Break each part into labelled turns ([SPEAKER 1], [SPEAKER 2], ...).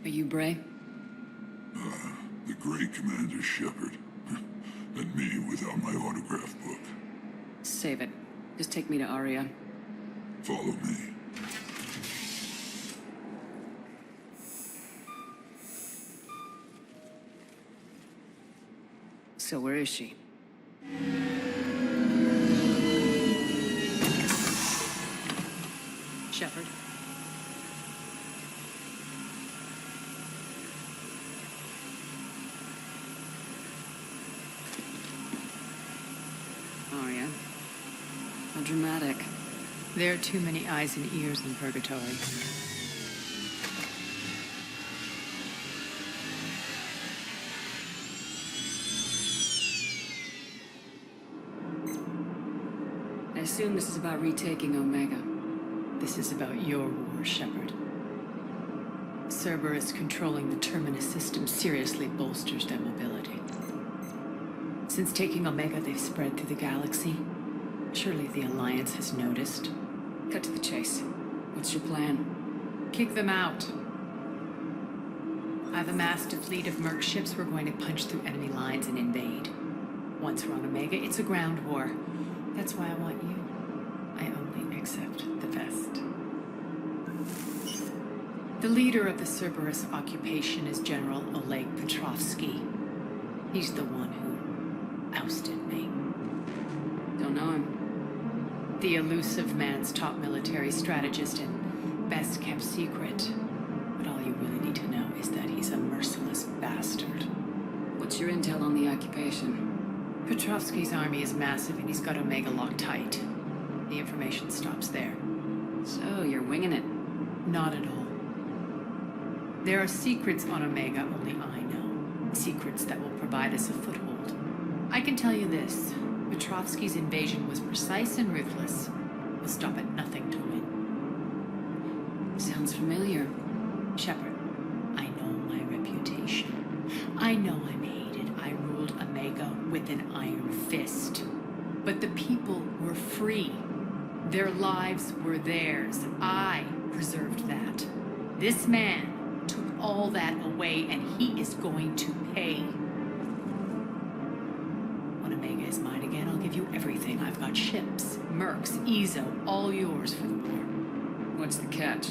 [SPEAKER 1] Are you Bray?
[SPEAKER 2] The great Commander Shepard. And me without my autograph book.
[SPEAKER 1] Save it. Just take me to Aria.
[SPEAKER 2] Follow me.
[SPEAKER 1] So where is she? Shepard? Aria. How dramatic.
[SPEAKER 3] There are too many eyes and ears in Purgatory.
[SPEAKER 1] I assume this is about retaking Omega.
[SPEAKER 3] This is about your war, Shepard. Cerberus controlling the Terminus system seriously bolsters their mobility. Since taking Omega, they've spread through the galaxy. Surely the Alliance has noticed.
[SPEAKER 1] Cut to the chase. What's your plan?
[SPEAKER 3] Kick them out. I've amassed a fleet of merc ships. We're going to punch through enemy lines and invade. Once we're on Omega, it's a ground war. That's why I want you. I only accept the best. The leader of the Cerberus occupation is General Oleg Petrovsky. He's the one who ousted me.
[SPEAKER 1] Don't know him.
[SPEAKER 3] The elusive man's top military strategist and best kept secret. But all you really need to know is that he's a merciless bastard.
[SPEAKER 1] What's your intel on the occupation?
[SPEAKER 3] Petrovsky's army is massive and he's got Omega locked tight. The information stops there.
[SPEAKER 1] So, you're winging it?
[SPEAKER 3] Not at all. There are secrets on Omega only I know. Secrets that will provide us a foothold. I can tell you this. Petrovsky's invasion was precise and ruthless. We'll stop at nothing to win.
[SPEAKER 1] Sounds familiar.
[SPEAKER 3] Shepard, I know my reputation. I know I'm hated. I ruled Omega with an iron fist. But the people were free. Their lives were theirs. I preserved that. This man took all that away, and he is going to pay. When Omega is mine again, I'll give you everything. I've got ships, mercs, Ezo, all yours for the war.
[SPEAKER 1] What's the catch?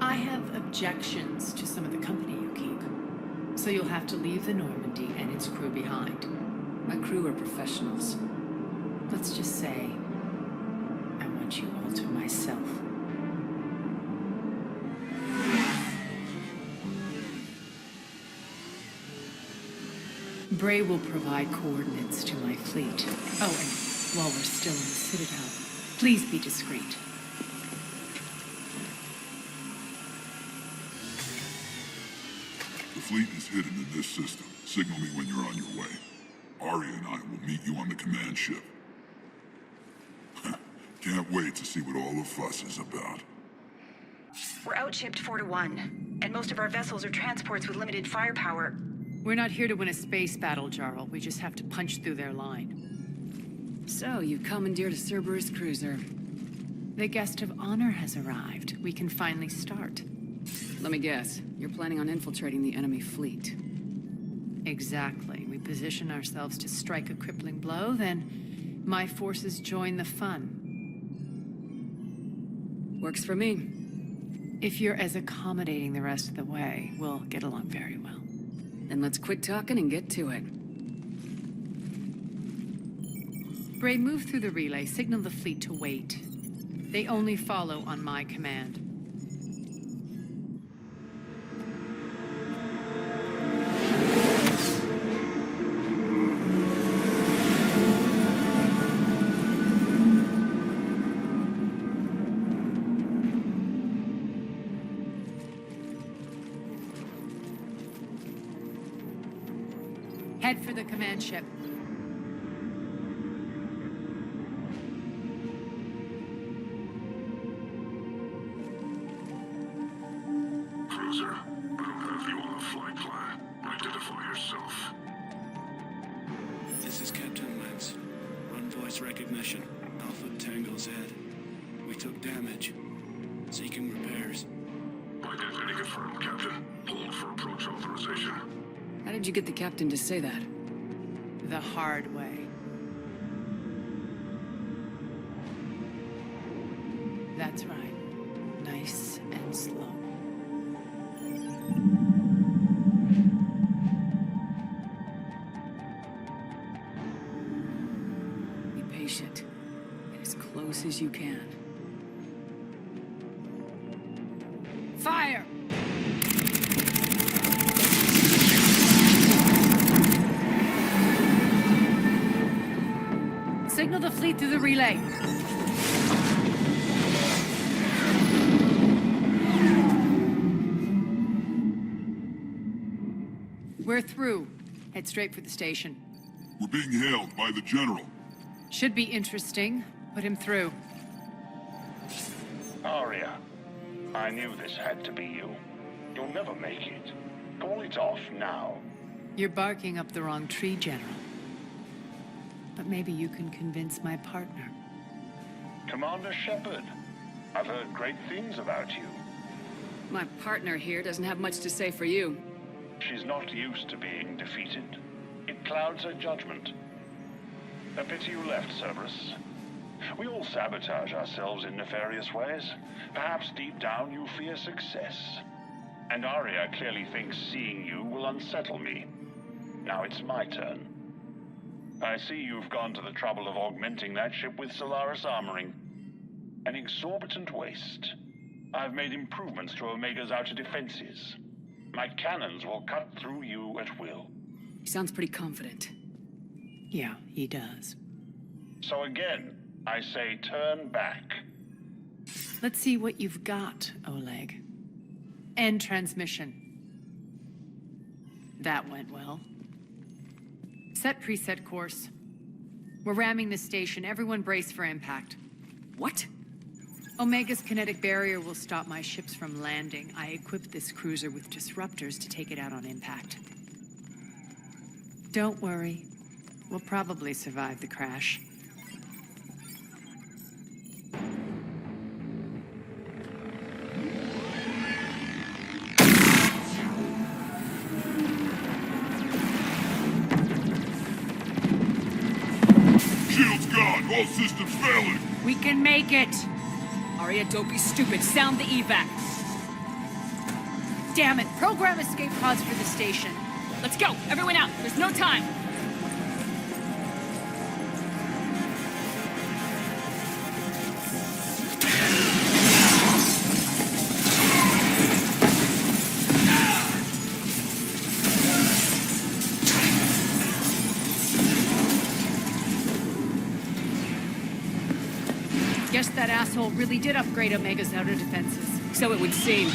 [SPEAKER 3] I have objections to some of the company you keep. So you'll have to leave the Normandy and its crew behind.
[SPEAKER 1] My crew are professionals.
[SPEAKER 3] Let's just say, I want you all to myself. Bray will provide coordinates to my fleet. Oh, and while we're still in the Citadel, please be discreet.
[SPEAKER 2] The fleet is hidden in this system. Signal me when you're on your way. Arya and I will meet you on the command ship. Can't wait to see what all the fuss is about.
[SPEAKER 4] We're outshipped 4-1, and most of our vessels are transports with limited firepower.
[SPEAKER 3] We're not here to win a space battle, Jarl. We just have to punch through their line.
[SPEAKER 1] So, you commandeered a Cerberus cruiser.
[SPEAKER 3] The guest of honor has arrived. We can finally start.
[SPEAKER 1] Let me guess. You're planning on infiltrating the enemy fleet.
[SPEAKER 3] Exactly. We position ourselves to strike a crippling blow, then my forces join the fun.
[SPEAKER 1] Works for me.
[SPEAKER 3] If you're as accommodating the rest of the way, we'll get along very well.
[SPEAKER 1] Then let's quit talking and get to it.
[SPEAKER 3] Bray, move through the relay. Signal the fleet to wait. They only follow on my command. Head for the command ship.
[SPEAKER 2] Cruiser, I don't have you on the flight plan. Identify yourself.
[SPEAKER 5] This is Captain Lance. Run voice recognition. Alpha Tango Z. We took damage. Seeking repairs.
[SPEAKER 2] By Identity confirmed, Captain. Hold for approach authorization.
[SPEAKER 1] How did you get the captain to say that?
[SPEAKER 3] The hard way. That's right. Nice and slow.
[SPEAKER 1] Be patient. Get as close as you can.
[SPEAKER 3] Fire! Signal the fleet through the relay. We're through. Head straight for the station.
[SPEAKER 2] We're being hailed by the General.
[SPEAKER 3] Should be interesting. Put him through.
[SPEAKER 6] Arya, I knew this had to be you. You'll never make it. Call it off now.
[SPEAKER 3] You're barking up the wrong tree, General. But maybe you can convince my partner.
[SPEAKER 6] Commander Shepard, I've heard great things about you.
[SPEAKER 1] My partner here doesn't have much to say for you.
[SPEAKER 6] She's not used to being defeated. It clouds her judgment. A pity you left, Cerberus. We all sabotage ourselves in nefarious ways. Perhaps deep down you fear success. And Arya clearly thinks seeing you will unsettle me. Now it's my turn. I see you've gone to the trouble of augmenting that ship with Solaris armoring. An exorbitant waste. I've made improvements to Omega's outer defenses. My cannons will cut through you at will.
[SPEAKER 1] He sounds pretty confident.
[SPEAKER 3] Yeah, he does.
[SPEAKER 6] So again, I say turn back.
[SPEAKER 3] Let's see what you've got, Oleg. End transmission. That went well. Set preset course. We're ramming the station. Everyone brace for impact.
[SPEAKER 1] What?
[SPEAKER 3] Omega's kinetic barrier will stop my ships from landing. I equipped this cruiser with disruptors to take it out on impact. Don't worry. We'll probably survive the crash.
[SPEAKER 2] Shield's gone. All systems failing.
[SPEAKER 3] We can make it!
[SPEAKER 1] Arya, don't be stupid. Sound the evac.
[SPEAKER 3] Damn it! Program escape pods for the station.
[SPEAKER 1] Let's go. Everyone out. There's no time.
[SPEAKER 3] Guess that asshole really did upgrade Omega's outer defenses.
[SPEAKER 1] So it would seem.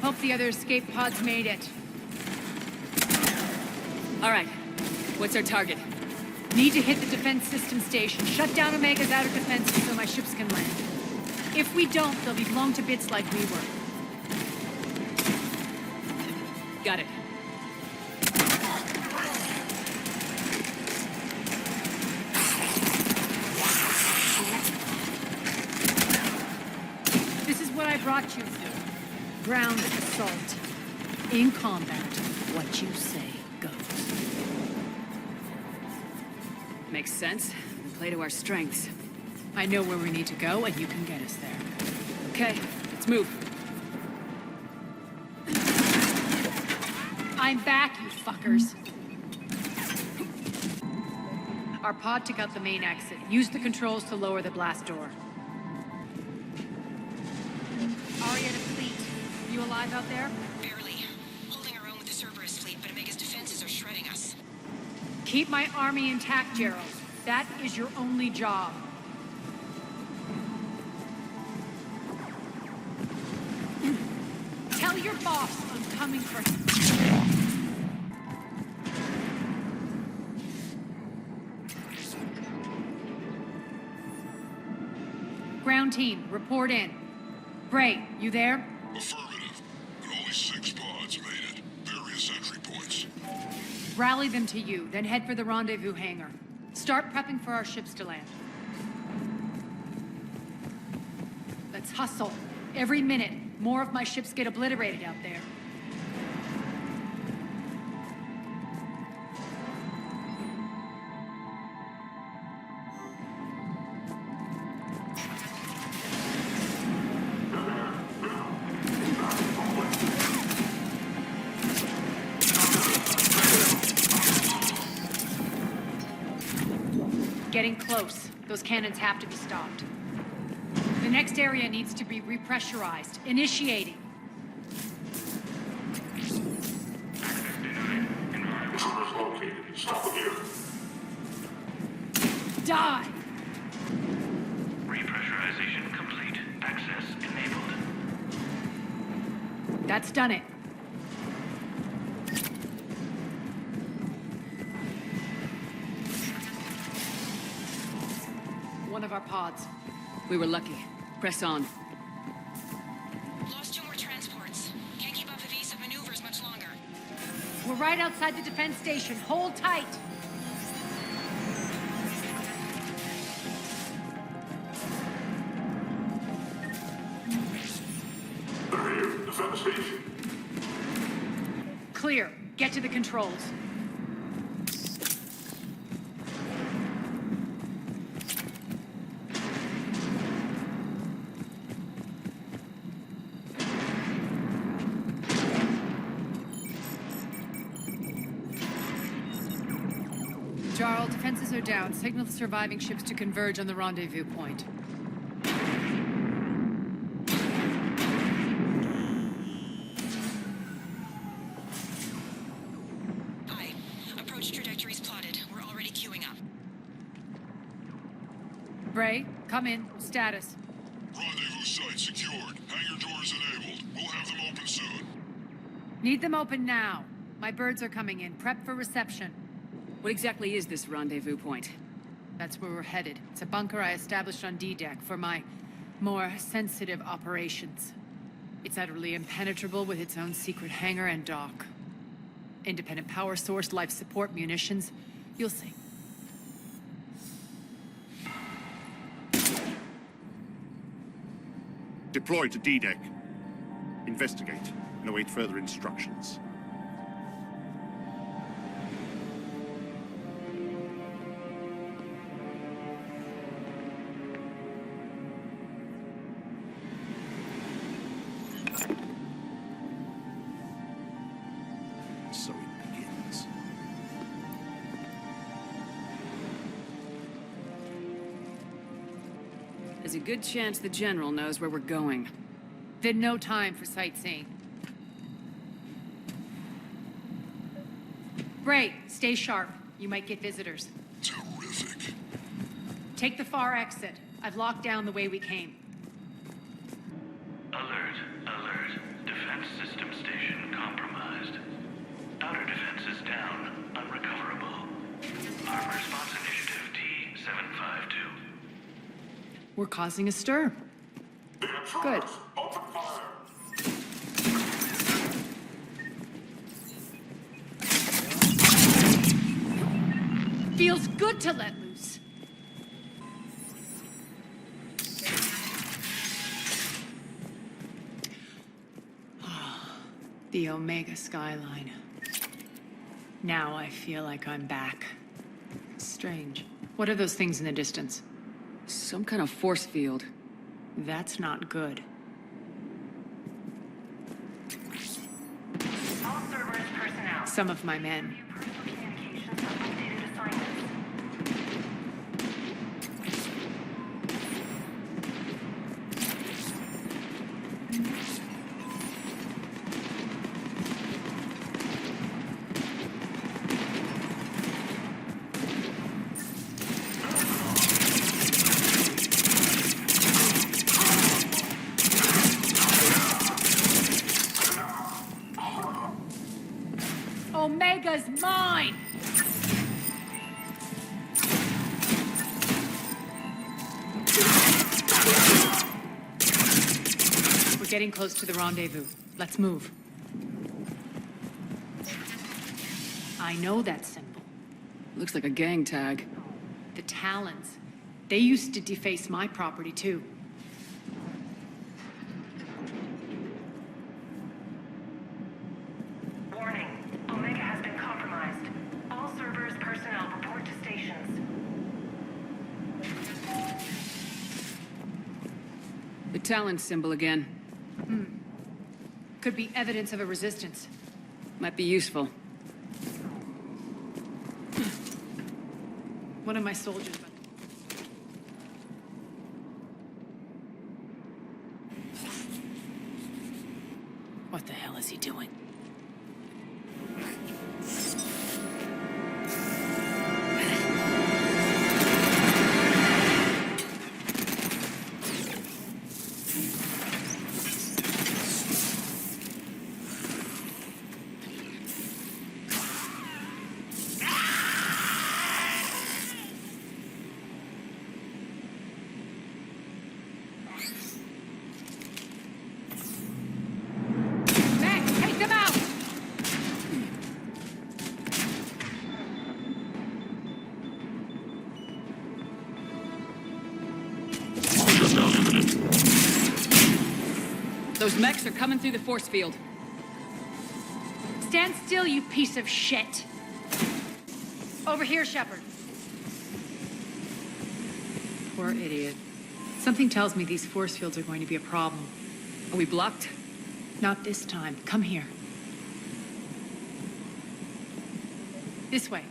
[SPEAKER 3] Hope the other escape pods made it.
[SPEAKER 1] All right. What's our target?
[SPEAKER 3] Need to hit the defense system station. Shut down Omega's outer defenses so my ships can land. If we don't, they'll be blown to bits like we were.
[SPEAKER 1] Got it.
[SPEAKER 3] This is what I brought you for. Ground assault. In combat, what you say goes.
[SPEAKER 1] Makes sense. We play to our strengths.
[SPEAKER 3] I know where we need to go, and you can get us there.
[SPEAKER 1] Okay, let's move.
[SPEAKER 3] I'm back, you fuckers. Our pod took out the main exit. Use the controls to lower the blast door. Arya to fleet. You alive out there?
[SPEAKER 4] Barely.
[SPEAKER 3] Keep my army intact, Gerald. That is your only job. Tell your boss I'm coming for him. Ground team, report in. Bray, you there?
[SPEAKER 2] Affirmative. But only 6 pods made it. Various entry points.
[SPEAKER 3] Rally them to you, then head for the rendezvous hangar. Start prepping for our ships to land. Let's hustle. Every minute, more of my ships get obliterated out there. Getting close. Those cannons have to be stopped. The next area needs to be repressurized. Initiating.
[SPEAKER 2] Intruders located. Stop here.
[SPEAKER 3] Die!
[SPEAKER 6] Repressurization complete. Access enabled.
[SPEAKER 3] That's done it. One of our pods.
[SPEAKER 1] We were lucky. Press on.
[SPEAKER 4] Lost 2 more transports. Can't keep up evasive maneuvers much longer.
[SPEAKER 3] We're right outside the defense station. Hold tight.
[SPEAKER 2] They're here. Defend station.
[SPEAKER 3] Clear. Get to the controls. Jarl, defenses are down. Signal the surviving ships to converge on the rendezvous point.
[SPEAKER 4] Aye. Approach trajectories plotted. We're already queuing up.
[SPEAKER 3] Bray, come in. Status.
[SPEAKER 2] Rendezvous site secured. Hangar doors enabled. We'll have them open soon.
[SPEAKER 3] Need them open now. My birds are coming in. Prep for reception.
[SPEAKER 1] What exactly is this rendezvous point?
[SPEAKER 3] That's where we're headed. It's a bunker I established on D-Deck for my more sensitive operations. It's utterly impenetrable with its own secret hangar and dock. Independent power source, life support, munitions. You'll see.
[SPEAKER 7] Deploy to D-Deck. Investigate and await further instructions. So it begins.
[SPEAKER 1] There's a good chance the General knows where we're going.
[SPEAKER 3] Then no time for sightseeing. Bray, stay sharp. You might get visitors.
[SPEAKER 2] Terrific.
[SPEAKER 3] Take the far exit. I've locked down the way we came.
[SPEAKER 6] Alert, alert. Defense system station compromised. Outer defenses down, unrecoverable. Armed response initiative T-752.
[SPEAKER 3] We're causing a stir. Good.
[SPEAKER 2] Open fire.
[SPEAKER 3] Feels good to let loose. The Omega skyline. Now I feel like I'm back. Strange. What are those things in the distance?
[SPEAKER 1] Some kind of force field.
[SPEAKER 3] That's not good.
[SPEAKER 4] All Cerberus personnel.
[SPEAKER 3] Some of my men.
[SPEAKER 4] Personal communications have updated assignments.
[SPEAKER 3] Aria's mine! We're getting close to the rendezvous. Let's move. I know that symbol.
[SPEAKER 1] Looks like a gang tag.
[SPEAKER 3] The Talons. They used to deface my property, too.
[SPEAKER 4] Warning. Omega has been compromised. All servers, personnel, report to stations.
[SPEAKER 1] The Talon symbol again.
[SPEAKER 3] Could be evidence of a resistance.
[SPEAKER 1] Might be useful.
[SPEAKER 3] One of my soldiers... What the hell is he doing? Max, take them out!
[SPEAKER 1] Those mechs are coming through the force field.
[SPEAKER 3] Stand still, you piece of shit! Over here, Shepard. Poor idiot. Something tells me these force fields are going to be a problem.
[SPEAKER 1] Are we blocked?
[SPEAKER 3] Not this time. Come here. This way.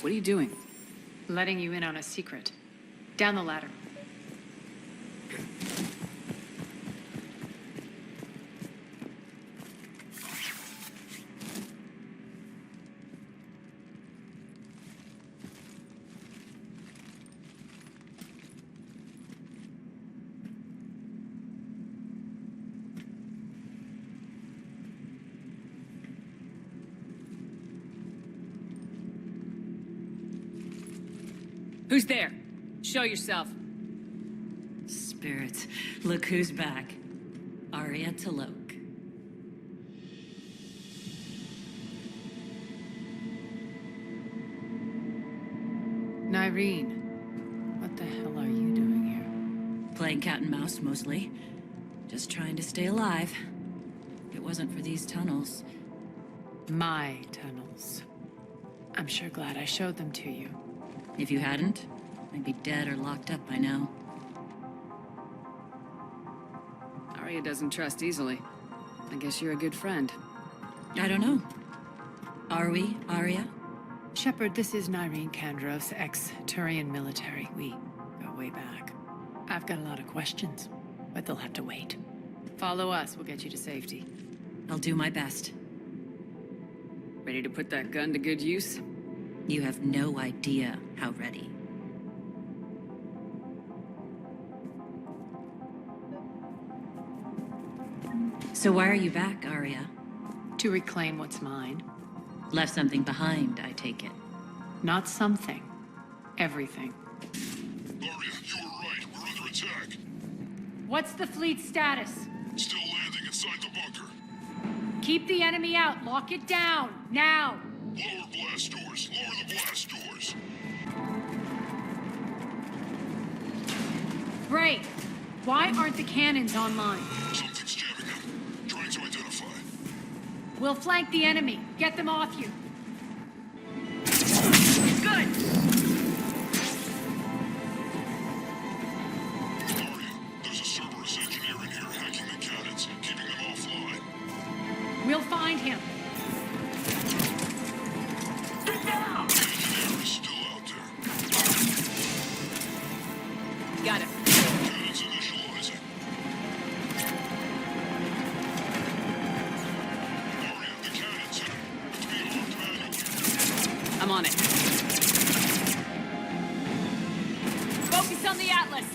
[SPEAKER 1] What are you doing?
[SPEAKER 3] Letting you in on a secret. Down the ladder.
[SPEAKER 1] Who's there? Show yourself.
[SPEAKER 8] Spirits, look who's back. Arya Talok.
[SPEAKER 3] Nyreen, what the hell are you doing here?
[SPEAKER 8] Playing cat and mouse, mostly. Just trying to stay alive. If it wasn't for these tunnels.
[SPEAKER 3] My tunnels. I'm sure glad I showed them to you.
[SPEAKER 8] If you hadn't, I'd be dead or locked up by now.
[SPEAKER 1] Arya doesn't trust easily. I guess you're a good friend.
[SPEAKER 8] I don't know. Are we, Arya?
[SPEAKER 3] Shepard, this is Nyreen Kandros, ex-Turian military. We go way back. I've got a lot of questions, but they'll have to wait. Follow us, we'll get you to safety.
[SPEAKER 8] I'll do my best.
[SPEAKER 1] Ready to put that gun to good use?
[SPEAKER 8] You have no idea how ready. So why are you back, Arya?
[SPEAKER 3] To reclaim what's mine.
[SPEAKER 8] Left something behind, I take it.
[SPEAKER 3] Not something. Everything.
[SPEAKER 2] Arya, you were right. We're under attack.
[SPEAKER 3] What's the fleet status?
[SPEAKER 2] Still landing inside the bunker.
[SPEAKER 3] Keep the enemy out. Lock it down. Now!
[SPEAKER 2] Lower blast doors. Lower the blast doors.
[SPEAKER 3] Great. Why aren't the cannons online?
[SPEAKER 2] Something's jamming them. Trying to identify.
[SPEAKER 3] We'll flank the enemy. Get them off you. Good!
[SPEAKER 2] Arya, there's a Cerberus engineer in here hacking the cannons, keeping them offline.
[SPEAKER 3] We'll find him.
[SPEAKER 2] The engineer is still out there.
[SPEAKER 1] Got it.
[SPEAKER 2] Cannons initializing. Arya, the cannons have to be armed manually.
[SPEAKER 1] I'm on it.
[SPEAKER 3] Focus on the Atlas.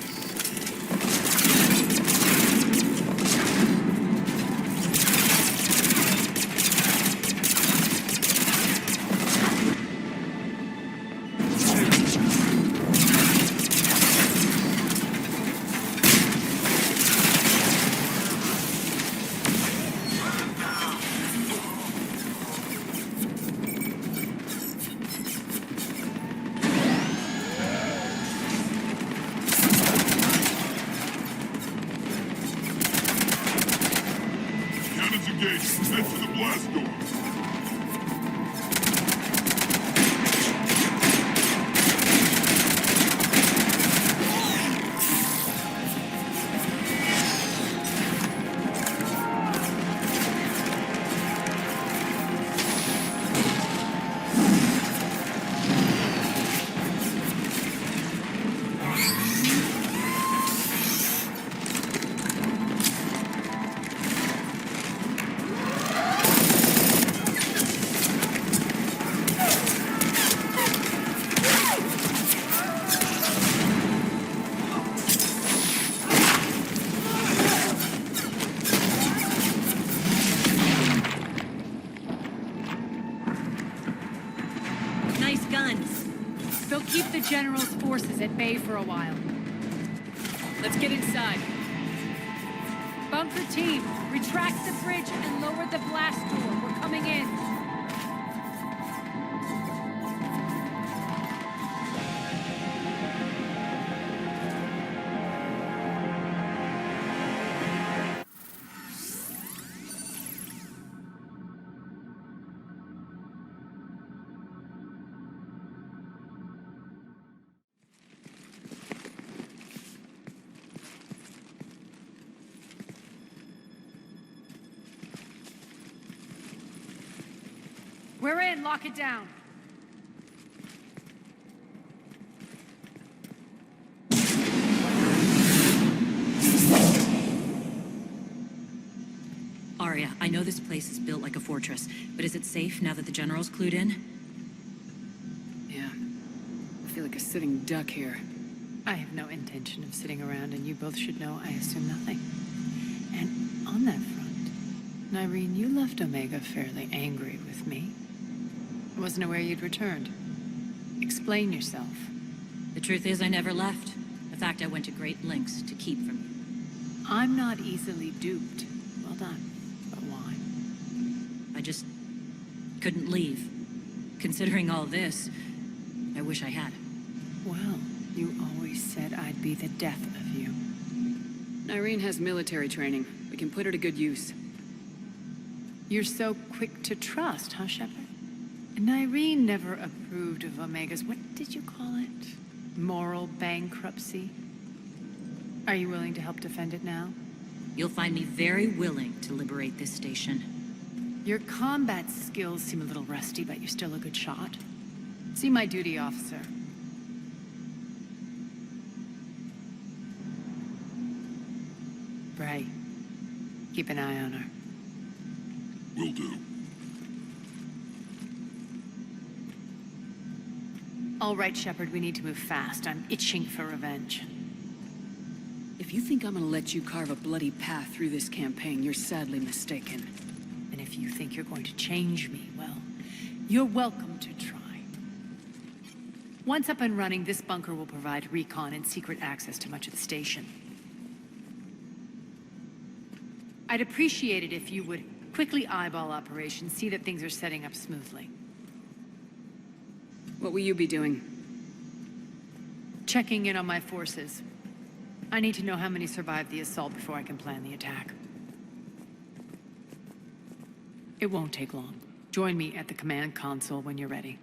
[SPEAKER 8] nice guns.
[SPEAKER 3] They'll keep the General's forces at bay for a while. Let's get inside. Bunker team, retract the bridge and lower the blast door. We're coming in. We're in. Lock it down.
[SPEAKER 8] Arya, I know this place is built like a fortress, but is it safe now that the General's clued in?
[SPEAKER 1] Yeah. I feel like a sitting duck here.
[SPEAKER 3] I have no intention of sitting around, and you both should know I assume nothing. And on that front, Nyreen, you left Omega fairly angry with me. I wasn't aware you'd returned. Explain yourself.
[SPEAKER 8] The truth is, I never left. In fact, I went to great lengths to keep from you.
[SPEAKER 3] I'm not easily duped. Well done. But why?
[SPEAKER 8] I just couldn't leave. Considering all this, I wish I had.
[SPEAKER 3] Well, you always said I'd be the death of you.
[SPEAKER 1] Nyreen has military training. We can put her to good use.
[SPEAKER 3] You're so quick to trust, huh, Shepard? Nyreen never approved of Omega's, what did you call it? Moral bankruptcy? Are you willing to help defend it now?
[SPEAKER 8] You'll find me very willing to liberate this station.
[SPEAKER 3] Your combat skills seem a little rusty, but you're still a good shot. See my duty officer. Bray, keep an eye on her.
[SPEAKER 2] Will do.
[SPEAKER 3] All right, Shepard, we need to move fast. I'm itching for revenge.
[SPEAKER 1] If you think I'm gonna let you carve a bloody path through this campaign, you're sadly mistaken.
[SPEAKER 3] And if you think you're going to change me, well, you're welcome to try. Once up and running, this bunker will provide recon and secret access to much of the station. I'd appreciate it if you would quickly eyeball operations, see that things are setting up smoothly.
[SPEAKER 1] What will you be doing?
[SPEAKER 3] Checking in on my forces. I need to know how many survived the assault before I can plan the attack. It won't take long. Join me at the command console when you're ready.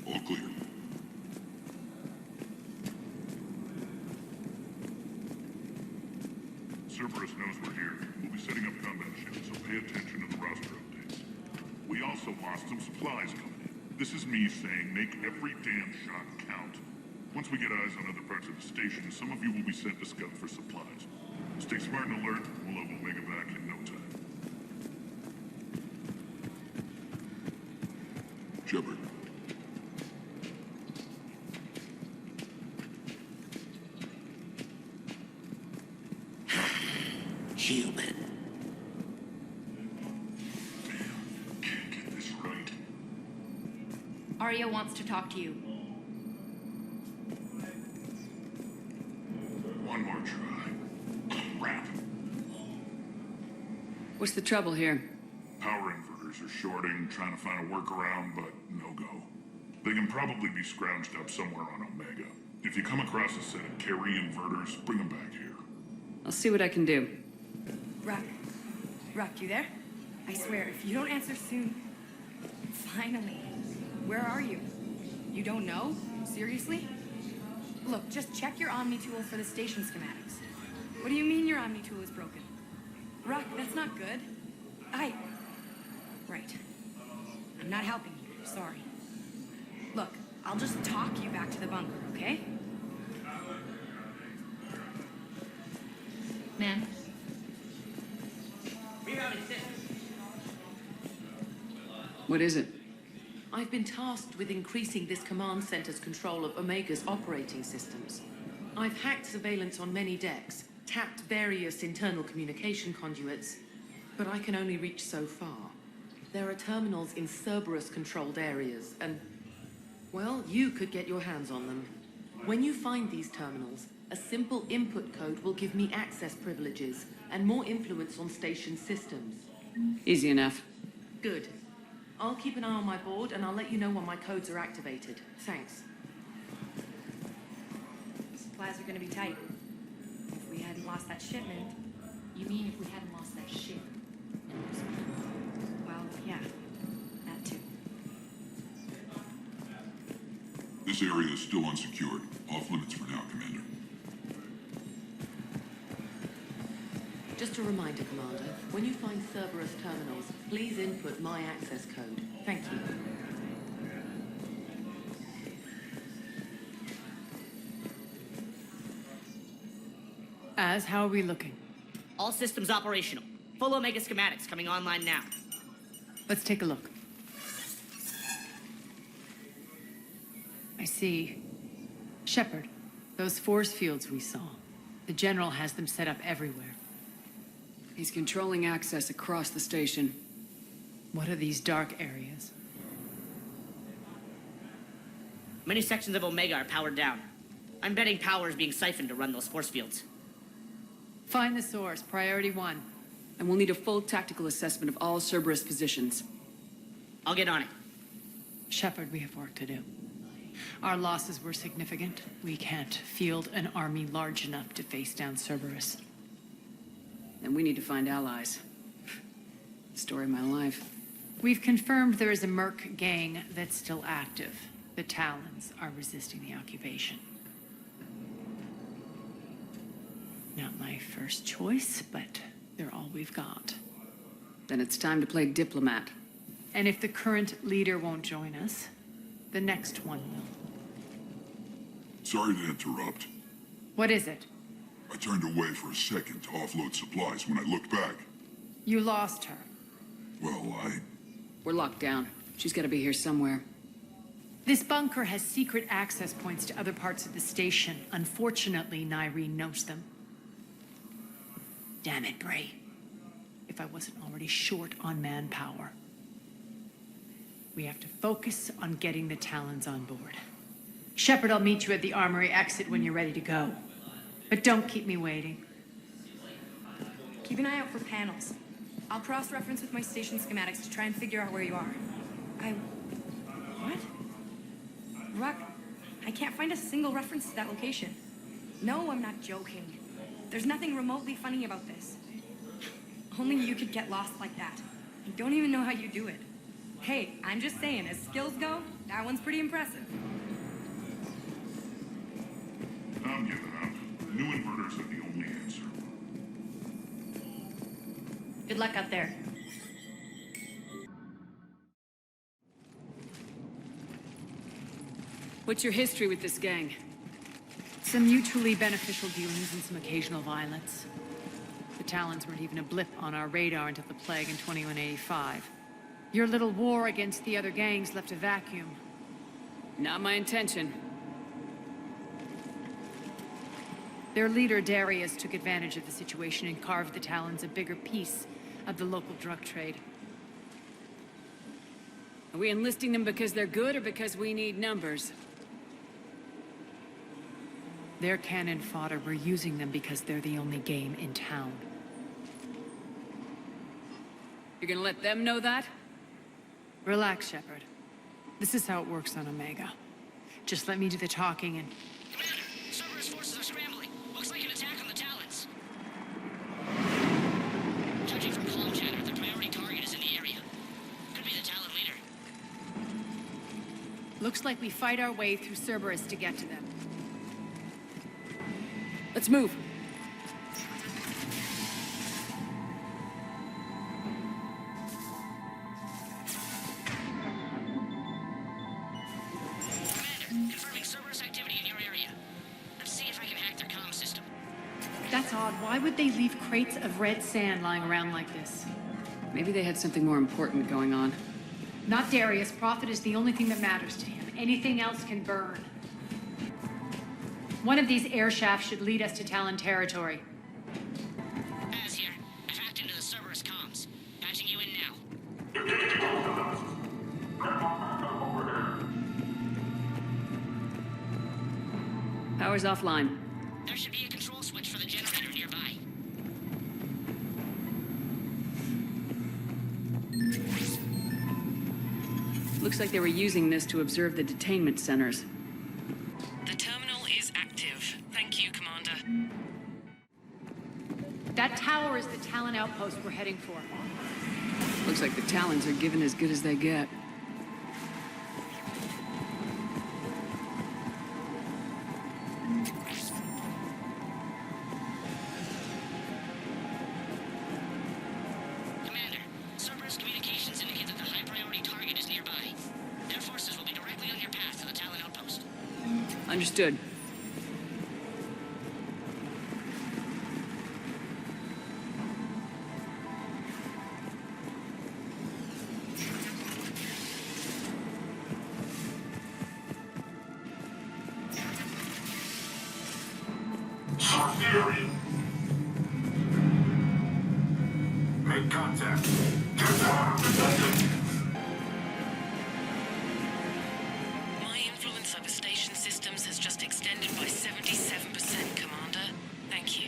[SPEAKER 2] All clear. Cerberus knows we're here. We'll be setting up combat ships, so pay attention to the roster updates. We also lost some supplies coming in. This is me saying make every damn shot count. Once we get eyes on other parts of the station, some of you will be sent to scout for supplies. Stay smart and alert. We'll have Omega back in no time. Shepard.
[SPEAKER 9] Human.
[SPEAKER 2] Can't get this right.
[SPEAKER 10] Arya wants to talk to you.
[SPEAKER 2] One more try. Crap.
[SPEAKER 1] What's the trouble here?
[SPEAKER 2] Power inverters are shorting, trying to find a workaround, but no go. They can probably be scrounged up somewhere on Omega. If you come across a set of carry inverters, bring them back here.
[SPEAKER 1] I'll see what I can do.
[SPEAKER 10] Rock, you there? I swear, if you don't answer soon... Finally. Where are you? You don't know? Seriously? Look, just check your Omni tool for the station schematics. What do you mean your Omni tool is broken? Rock, that's not good. Right. I'm not helping you, sorry. Look, I'll just talk you back to the bunker, okay? Man.
[SPEAKER 1] What is it?
[SPEAKER 9] I've been tasked with increasing this command center's control of Omega's operating systems. I've hacked surveillance on many decks, tapped various internal communication conduits, but I can only reach so far. There are terminals in Cerberus-controlled areas, and, well, you could get your hands on them. When you find these terminals, a simple input code will give me access privileges and more influence on station systems.
[SPEAKER 1] Easy enough.
[SPEAKER 9] Good. I'll keep an eye on my board, and I'll let you know when my codes are activated. Thanks.
[SPEAKER 10] Supplies are gonna be tight. If we hadn't lost that shipment.
[SPEAKER 3] You mean if we hadn't lost that ship?
[SPEAKER 10] Well, yeah. That too.
[SPEAKER 2] This area is still unsecured. Off limits for now, Commander.
[SPEAKER 9] Just a reminder, Commander, when you find Cerberus terminals, please input my access code. Thank you.
[SPEAKER 3] Az, how are we looking?
[SPEAKER 11] All systems operational. Full Omega schematics coming online now.
[SPEAKER 3] Let's take a look. I see. Shepard, those force fields we saw. The General has them set up everywhere.
[SPEAKER 1] He's controlling access across the station.
[SPEAKER 3] What are these dark areas?
[SPEAKER 11] Many sections of Omega are powered down. I'm betting power is being siphoned to run those force fields.
[SPEAKER 3] Find the source, priority 1.
[SPEAKER 1] And we'll need a full tactical assessment of all Cerberus positions.
[SPEAKER 11] I'll get on it.
[SPEAKER 3] Shepard, we have work to do. Our losses were significant. We can't field an army large enough to face down Cerberus.
[SPEAKER 1] And we need to find allies. Story of my life.
[SPEAKER 3] We've confirmed there is a Merc gang that's still active. The Talons are resisting the occupation. Not my first choice, but they're all we've got.
[SPEAKER 1] Then it's time to play diplomat.
[SPEAKER 3] And if the current leader won't join us, the next one will.
[SPEAKER 2] Sorry to interrupt.
[SPEAKER 3] What is it?
[SPEAKER 2] I turned away for a second to offload supplies. When I looked back,
[SPEAKER 3] You lost her.
[SPEAKER 2] well,
[SPEAKER 1] We're locked down. She's gotta be here somewhere.
[SPEAKER 3] This bunker has secret access points to other parts of the station. Unfortunately, Nyreen knows them. Damn it, Bray. If I wasn't already short on manpower. We have to focus on getting the Talons on board. Shepard, I'll meet you at the armory exit when you're ready to go. But don't keep me waiting.
[SPEAKER 10] Keep an eye out for panels. I'll cross-reference with my station schematics to try and figure out where you are. What? Ruck, I can't find a single reference to that location. No, I'm not joking. There's nothing remotely funny about this. Only you could get lost like that. I don't even know how you do it. Hey, I'm just saying, as skills go, that one's pretty impressive.
[SPEAKER 2] I'm giving up. New inverters are the only answer.
[SPEAKER 3] Good luck out there.
[SPEAKER 1] What's your history with this gang?
[SPEAKER 3] Some mutually beneficial dealings and some occasional violence. The Talons weren't even a blip on our radar until the plague in 2185. Your little war against the other gangs left a vacuum.
[SPEAKER 1] Not my intention.
[SPEAKER 3] Their leader, Darius, took advantage of the situation and carved the Talons a bigger piece of the local drug trade.
[SPEAKER 1] Are we enlisting them because they're good or because we need numbers?
[SPEAKER 3] Their cannon fodder, we're using them because they're the only game in town.
[SPEAKER 1] You're gonna let them know that?
[SPEAKER 3] Relax, Shepard. This is how it works on Omega. Just let me do the talking and...
[SPEAKER 11] Commander, Cerberus forces are scrambling. Looks like an attack on the Talons. Judging from comm chatter, the priority target is in the area. Could be the Talon leader.
[SPEAKER 3] Looks like we fight our way through Cerberus to get to them.
[SPEAKER 1] Let's move.
[SPEAKER 11] Commander, confirming Cerberus activity in your area. Let's see if I can hack their comm system.
[SPEAKER 3] That's odd. Why would they leave crates of red sand lying around like this?
[SPEAKER 1] Maybe they had something more important going on.
[SPEAKER 3] Not Darius. Profit is the only thing that matters to him. Anything else can burn. One of these air shafts should lead us to Talon territory.
[SPEAKER 11] Az here. I've hacked into the Cerberus comms. Patching you in now.
[SPEAKER 1] Power's offline.
[SPEAKER 11] There should be a control switch for the generator nearby.
[SPEAKER 1] Looks like they were using this to observe the detainment centers.
[SPEAKER 9] The terminal is active. Thank you, Commander.
[SPEAKER 3] That tower is the Talon outpost we're heading for.
[SPEAKER 1] Looks like the Talons are given as good as they get.
[SPEAKER 11] Commander, Cerberus communications indicate that the high-priority target is nearby. Their forces will be directly on your path to the Talon outpost.
[SPEAKER 1] Understood.
[SPEAKER 2] Turian. Make contact. Get out of the dungeon.
[SPEAKER 9] My influence over station systems has just extended by 77%, Commander. Thank you.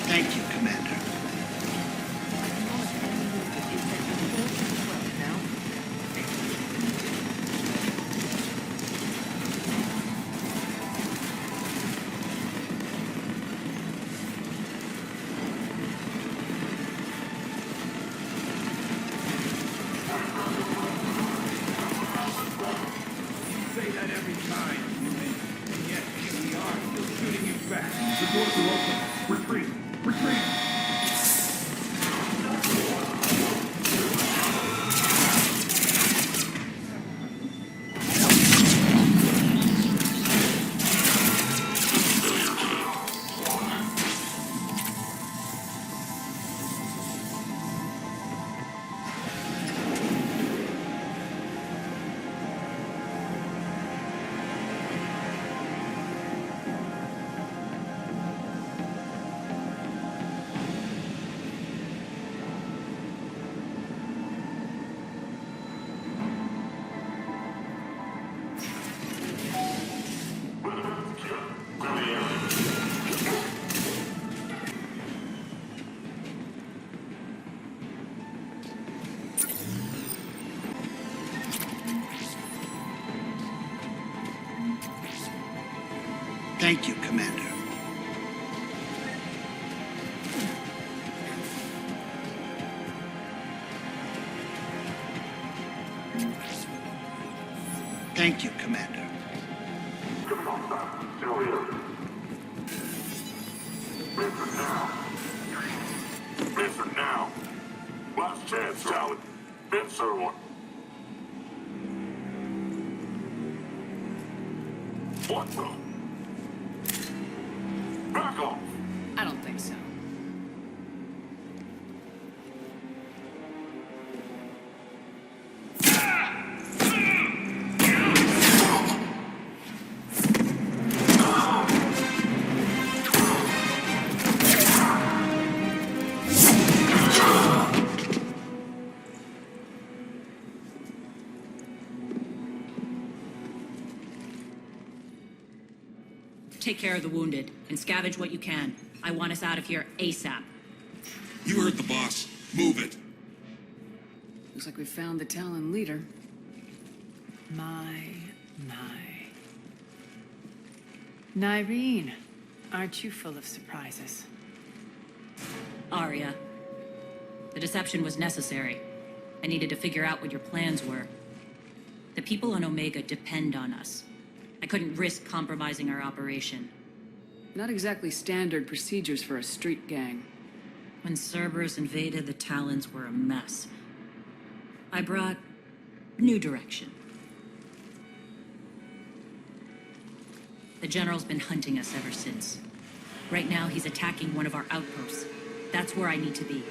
[SPEAKER 7] Thank you, Commander.
[SPEAKER 12] Say that every time, and yet here we are, still shooting you back. The doors are open. Retreat! Retreat!
[SPEAKER 7] Thank you, Commander. Thank you, Commander.
[SPEAKER 2] Come on back. Still here. Vincent now. Vincent now. Last chance, Talon. Vince or what? What the? Back off.
[SPEAKER 1] I don't think so.
[SPEAKER 8] Take care of the wounded, and scavenge what you can. I want us out of here ASAP.
[SPEAKER 13] You heard the boss. Move it.
[SPEAKER 1] Looks like we found the Talon leader.
[SPEAKER 3] My. Nyreen, aren't you full of surprises?
[SPEAKER 8] Arya. The deception was necessary. I needed to figure out what your plans were. The people on Omega depend on us. I couldn't risk compromising our operation.
[SPEAKER 1] Not exactly standard procedures for a street gang.
[SPEAKER 8] When Cerberus invaded, the Talons were a mess. I brought new direction. The General's been hunting us ever since. Right now, he's attacking one of our outposts. That's where I need to be.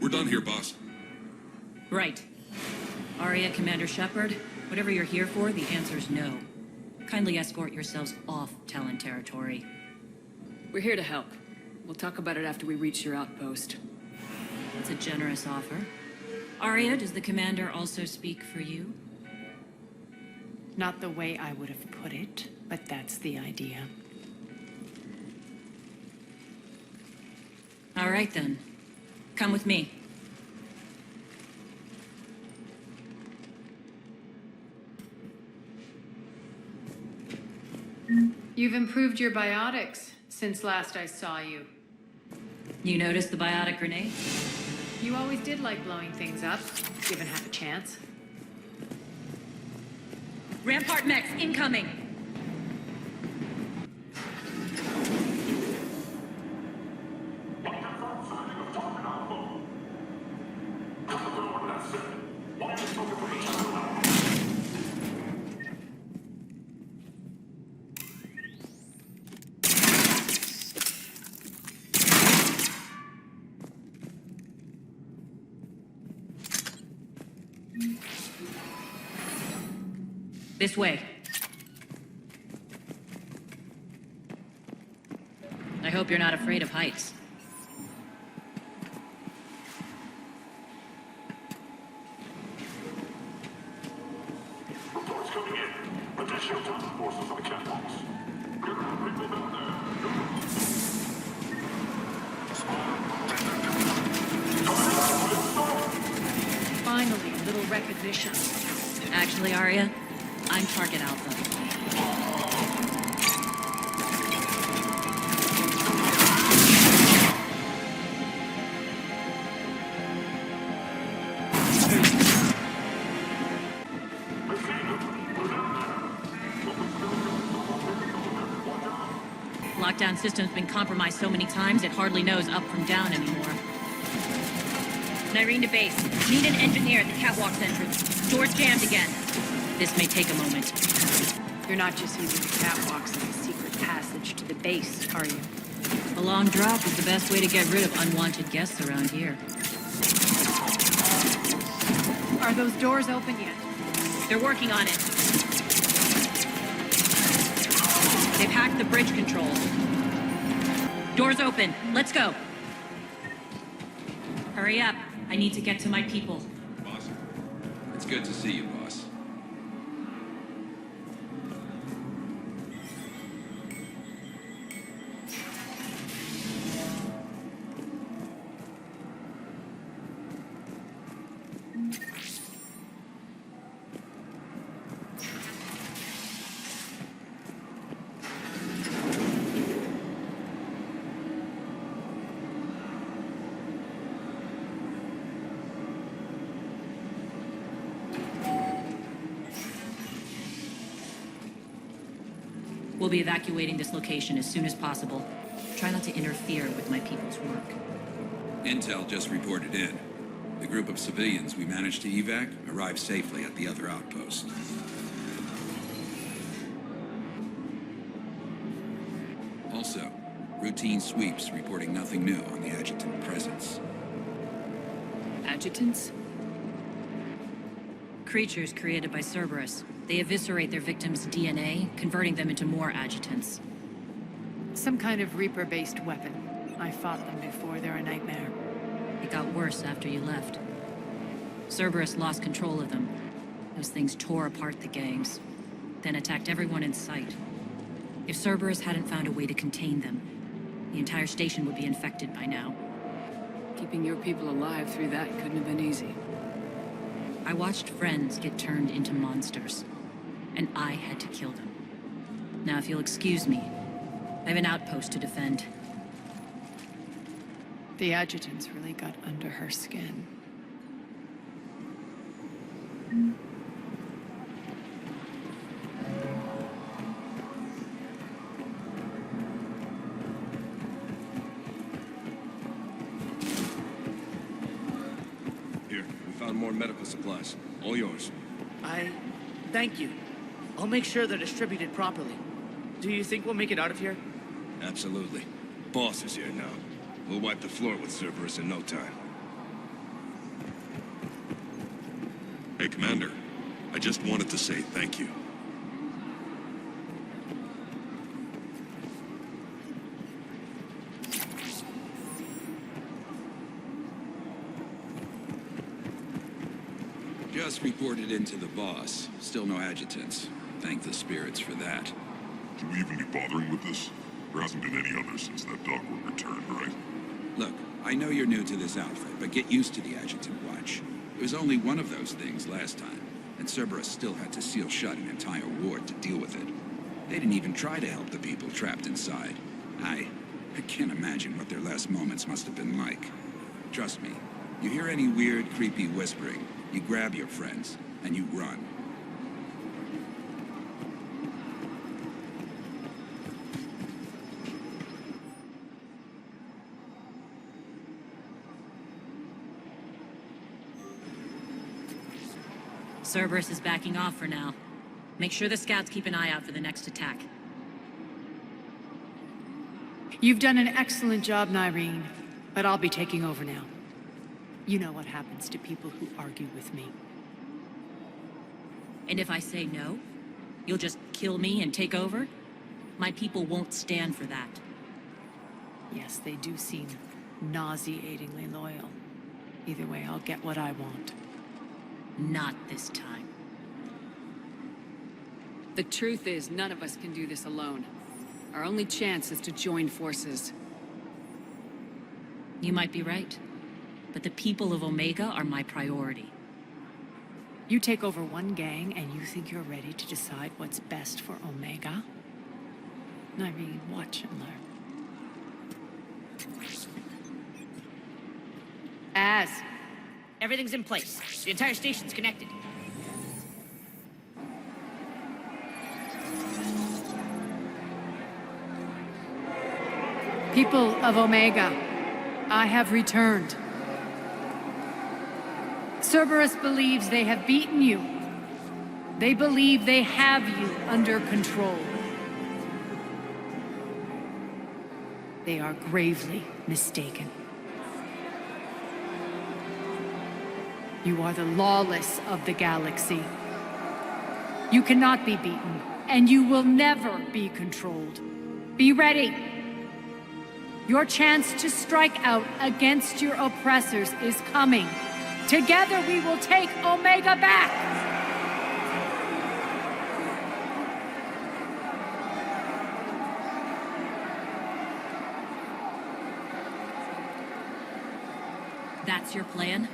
[SPEAKER 13] We're done here, boss.
[SPEAKER 8] Right. Arya, Commander Shepard, whatever you're here for, the answer's no. Kindly escort yourselves off Talon territory.
[SPEAKER 1] We're here to help. We'll talk about it after we reach your outpost.
[SPEAKER 8] It's a generous offer. Arya, does the Commander also speak for you?
[SPEAKER 3] Not the way I would have put it, but that's the idea.
[SPEAKER 8] All right, then. Come with me.
[SPEAKER 3] You've improved your biotics since last I saw you.
[SPEAKER 8] You noticed the biotic grenade?
[SPEAKER 3] You always did like blowing things up, given half a chance.
[SPEAKER 8] Rampart mechs incoming! This way. I hope you're not afraid of heights.
[SPEAKER 2] Reports coming in. Additional Talon forces on the catwalks. There are people down there.
[SPEAKER 3] Finally, a little recognition.
[SPEAKER 8] Actually, Arya, I'm target alpha. Lockdown system's been compromised so many times it hardly knows up from down anymore. Nyreen to base. Need an engineer at the catwalk's entrance. Door's jammed again. This may take a moment.
[SPEAKER 3] You're not just using the catwalks as a secret passage to the base, are you?
[SPEAKER 8] A long drop is the best way to get rid of unwanted guests around here.
[SPEAKER 3] Are those doors open yet?
[SPEAKER 8] They're working on it. They've hacked the bridge controls. Doors open. Let's go. Hurry up. I need to get to my people.
[SPEAKER 14] Boss, it's good to see you, boss.
[SPEAKER 8] We'll be evacuating this location as soon as possible. Try not to interfere with my people's work.
[SPEAKER 14] Intel just reported in. The group of civilians we managed to evac arrived safely at the other outpost. Also, routine sweeps reporting nothing new on the adjutant presence.
[SPEAKER 1] Adjutants?
[SPEAKER 8] Creatures created by Cerberus. They eviscerate their victims' DNA, converting them into more adjutants.
[SPEAKER 3] Some kind of Reaper-based weapon. I fought them before, they're a nightmare.
[SPEAKER 8] It got worse after you left. Cerberus lost control of them. Those things tore apart the gangs. then attacked everyone in sight. If Cerberus hadn't found a way to contain them, the entire station would be infected by now.
[SPEAKER 1] Keeping your people alive through that couldn't have been easy.
[SPEAKER 8] I watched friends get turned into monsters, and I had to kill them. Now, if you'll excuse me, I have an outpost to defend.
[SPEAKER 3] The adjutants really got under her skin.
[SPEAKER 15] Here, we found more medical supplies. All yours.
[SPEAKER 16] Thank you. I'll make sure they're distributed properly. Do you think we'll make it out of here?
[SPEAKER 15] Absolutely. Boss is here now. We'll wipe the floor with Cerberus in no time.
[SPEAKER 13] Hey, Commander. I just wanted to say thank you.
[SPEAKER 14] Just reported into the boss. Still no adjutants. Thank the spirits for that.
[SPEAKER 2] Should we even be bothering with this? There hasn't been any others since that dogwood returned, right?
[SPEAKER 14] Look, I know you're new to this outfit, but get used to the adjutant watch. It was only one of those things last time, and Cerberus still had to seal shut an entire ward to deal with it. They didn't even try to help the people trapped inside. I can't imagine what their last moments must have been like. Trust me, you hear any weird, creepy whispering, you grab your friends, and you run.
[SPEAKER 8] Cerberus is backing off for now. Make sure the scouts keep an eye out for the next attack.
[SPEAKER 3] You've done an excellent job, Nyreen, but I'll be taking over now. You know what happens to people who argue with me.
[SPEAKER 8] And if I say no, you'll just kill me and take over? My people won't stand for that.
[SPEAKER 3] Yes, they do seem nauseatingly loyal. Either way, I'll get what I want.
[SPEAKER 8] Not this time.
[SPEAKER 1] The truth is, none of us can do this alone. Our only chance is to join forces.
[SPEAKER 8] You might be right, but the people of Omega are my priority.
[SPEAKER 3] You take over one gang and you think you're ready to decide what's best for Omega? Nyreen, watch and learn. Az!
[SPEAKER 16] Everything's in place. The entire station's connected.
[SPEAKER 3] People of Omega, I have returned. Cerberus believes they have beaten you. They believe they have you under control. They are gravely mistaken. You are the lawless of the galaxy. You cannot be beaten, and you will never be controlled. Be ready. Your chance to strike out against your oppressors is coming. Together we will take Omega back!
[SPEAKER 8] That's your plan?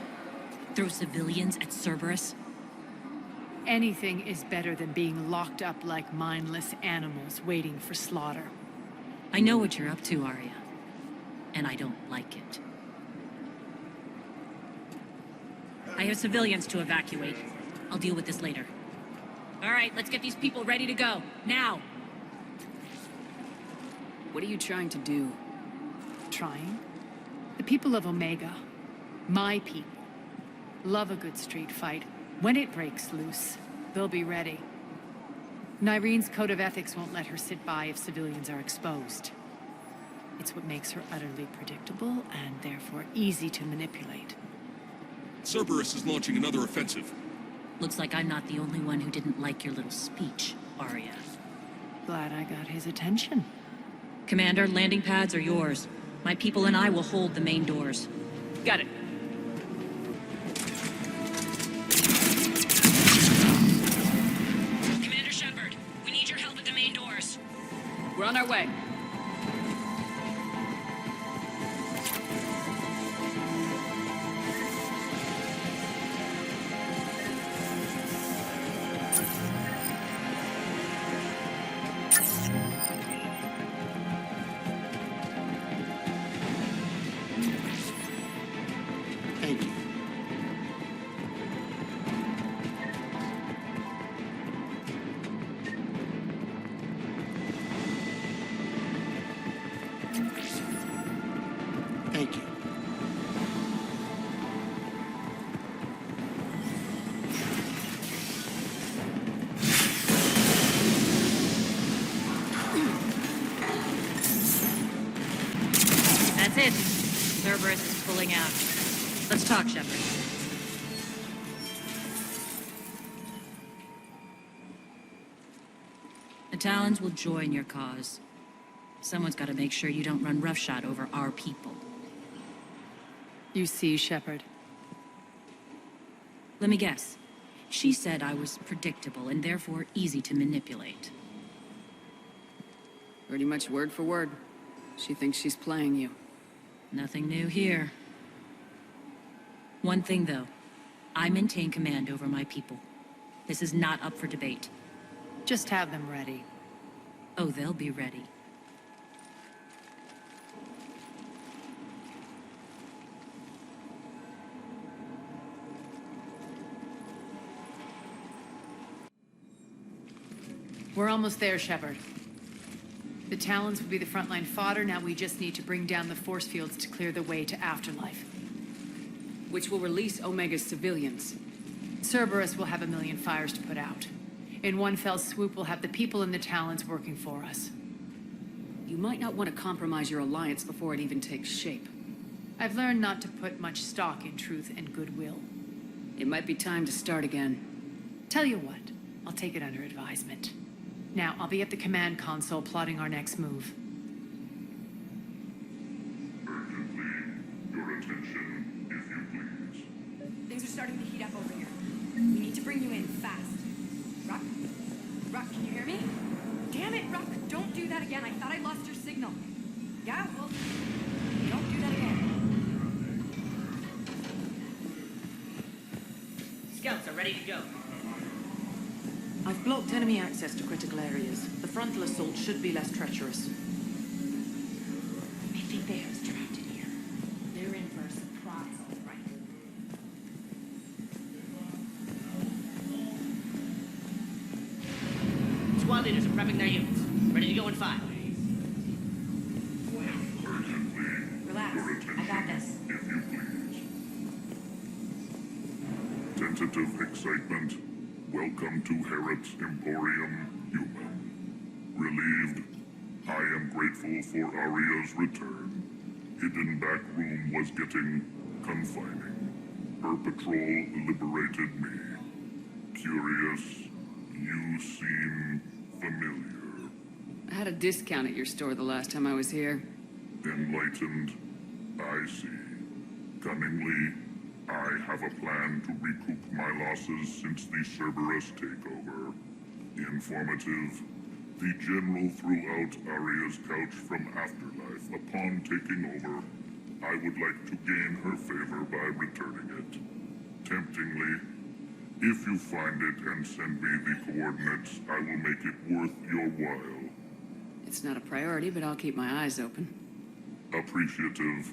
[SPEAKER 8] Throw civilians at Cerberus?
[SPEAKER 3] Anything is better than being locked up like mindless animals waiting for slaughter.
[SPEAKER 8] I know what you're up to, Arya. And I don't like it. I have civilians to evacuate. I'll deal with this later. All right, let's get these people ready to go. Now!
[SPEAKER 1] What are you trying to do?
[SPEAKER 3] Trying? The people of Omega, my people, love a good street fight. When it breaks loose, they'll be ready. Nyreen's code of ethics won't let her sit by if civilians are exposed. It's what makes her utterly predictable and therefore easy to manipulate.
[SPEAKER 13] Cerberus is launching another offensive.
[SPEAKER 8] Looks like I'm not the only one who didn't like your little speech, Arya.
[SPEAKER 3] Glad I got his attention.
[SPEAKER 8] Commander, landing pads are yours. My people and I will hold the main doors.
[SPEAKER 16] Got it.
[SPEAKER 11] Commander Shepard,
[SPEAKER 1] We're on our way.
[SPEAKER 7] Thank you. Thank you.
[SPEAKER 8] That's it. Cerberus is pulling out. Let's talk, Shepard. The Talons will join your cause. Someone's got to make sure you don't run roughshod over our people.
[SPEAKER 1] You see, Shepard.
[SPEAKER 8] Let me guess. She said I was predictable and therefore easy to manipulate.
[SPEAKER 1] Pretty much word for word. She thinks she's playing you.
[SPEAKER 8] Nothing new here. One thing, though. I maintain command over my people. This is not up for debate.
[SPEAKER 3] Just have them ready.
[SPEAKER 8] Oh, they'll be ready.
[SPEAKER 3] We're almost there, Shepard. The Talons will be the frontline fodder. Now we just need to bring down the force fields to clear the way to Afterlife.
[SPEAKER 1] Which will release Omega's civilians.
[SPEAKER 3] Cerberus will have a million fires to put out. In one fell swoop, we'll have the people in the Talons working for us.
[SPEAKER 1] You might not want to compromise your alliance before it even takes shape.
[SPEAKER 3] I've learned not to put much stock in truth and goodwill.
[SPEAKER 1] It might be time to start again.
[SPEAKER 3] Tell you what, I'll take it under advisement. Now, I'll be at the command console plotting our next move.
[SPEAKER 2] Urgently, your attention, if you please.
[SPEAKER 10] Things are starting to heat up over here. We need to bring you in fast. Ruck? Ruck, can you hear me? Damn it, Ruck! Don't do that again. I thought I lost your signal. Yeah, well, don't do that again.
[SPEAKER 16] Scouts are ready to go.
[SPEAKER 9] I've blocked enemy access to critical areas. The frontal assault should be less treacherous.
[SPEAKER 10] I think they have us trapped in here. They're in for a surprise, all right.
[SPEAKER 16] Squad leaders are prepping their units. Ready to go in 5.
[SPEAKER 10] Relax. I got this.
[SPEAKER 2] If you please. Tentative excitement. Welcome to Herod's Emporium, Human. Relieved, I am grateful for Aria's return. Hidden back room was getting confining. Her patrol liberated me. Curious, you seem familiar.
[SPEAKER 1] I had a discount at your store the last time I was here.
[SPEAKER 2] Enlightened, I see. Cunningly, I have a plan to recoup my losses since the Cerberus takeover. Informative, the General threw out Aria's couch from Afterlife. Upon taking over, I would like to gain her favor by returning it. Temptingly, if you find it and send me the coordinates, I will make it worth your while.
[SPEAKER 1] It's not a priority, but I'll keep my eyes open.
[SPEAKER 2] Appreciative.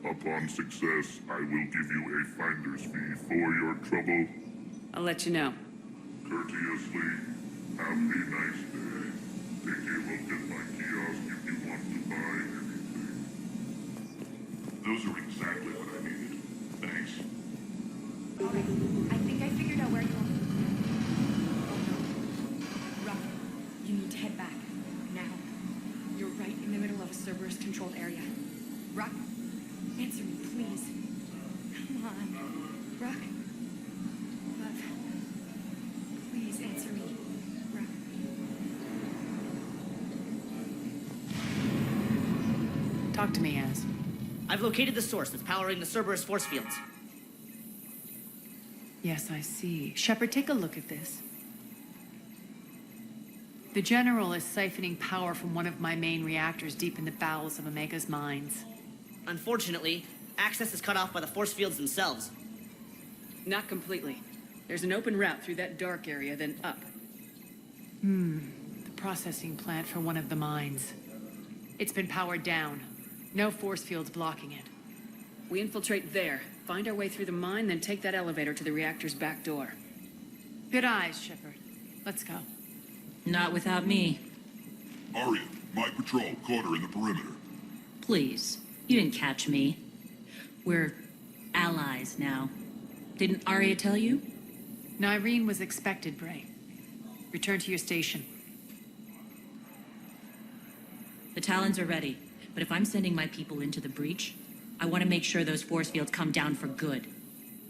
[SPEAKER 2] Upon success, I will give you a finder's fee for your trouble.
[SPEAKER 1] I'll let you know.
[SPEAKER 2] Courteously, have a nice day. Take a look at my kiosk if you want to buy anything. Those are exactly what I needed. Thanks.
[SPEAKER 10] All right. I think I figured out where you are. Oh no. Ruck, you need to head back. Now. You're right in the middle of a Cerberus-controlled area. Ruck, answer me, please. Come on. Ruck. Love. Please answer me. Ruck.
[SPEAKER 3] Talk to me, Az.
[SPEAKER 16] I've located the source that's powering the Cerberus force fields.
[SPEAKER 3] Yes, I see. Shepard, take a look at this. The General is siphoning power from one of my main reactors deep in the bowels of Omega's mines.
[SPEAKER 17] Unfortunately, access is cut off by the force fields themselves.
[SPEAKER 1] Not completely. There's an open route through that dark area, then up.
[SPEAKER 3] The processing plant for one of the mines. It's been powered down. No force fields blocking it.
[SPEAKER 1] We infiltrate there, find our way through the mine, then take that elevator to the reactor's back door.
[SPEAKER 3] Good eyes, Shepard. Let's go.
[SPEAKER 8] Not without me.
[SPEAKER 2] Arya, my patrol, caught her in the perimeter.
[SPEAKER 8] Please. You didn't catch me. We're allies now. Didn't Arya tell you?
[SPEAKER 3] Nyreen was expected, Bray. Return to your station.
[SPEAKER 8] The Talons are ready, but if I'm sending my people into the breach, I want to make sure those force fields come down for good.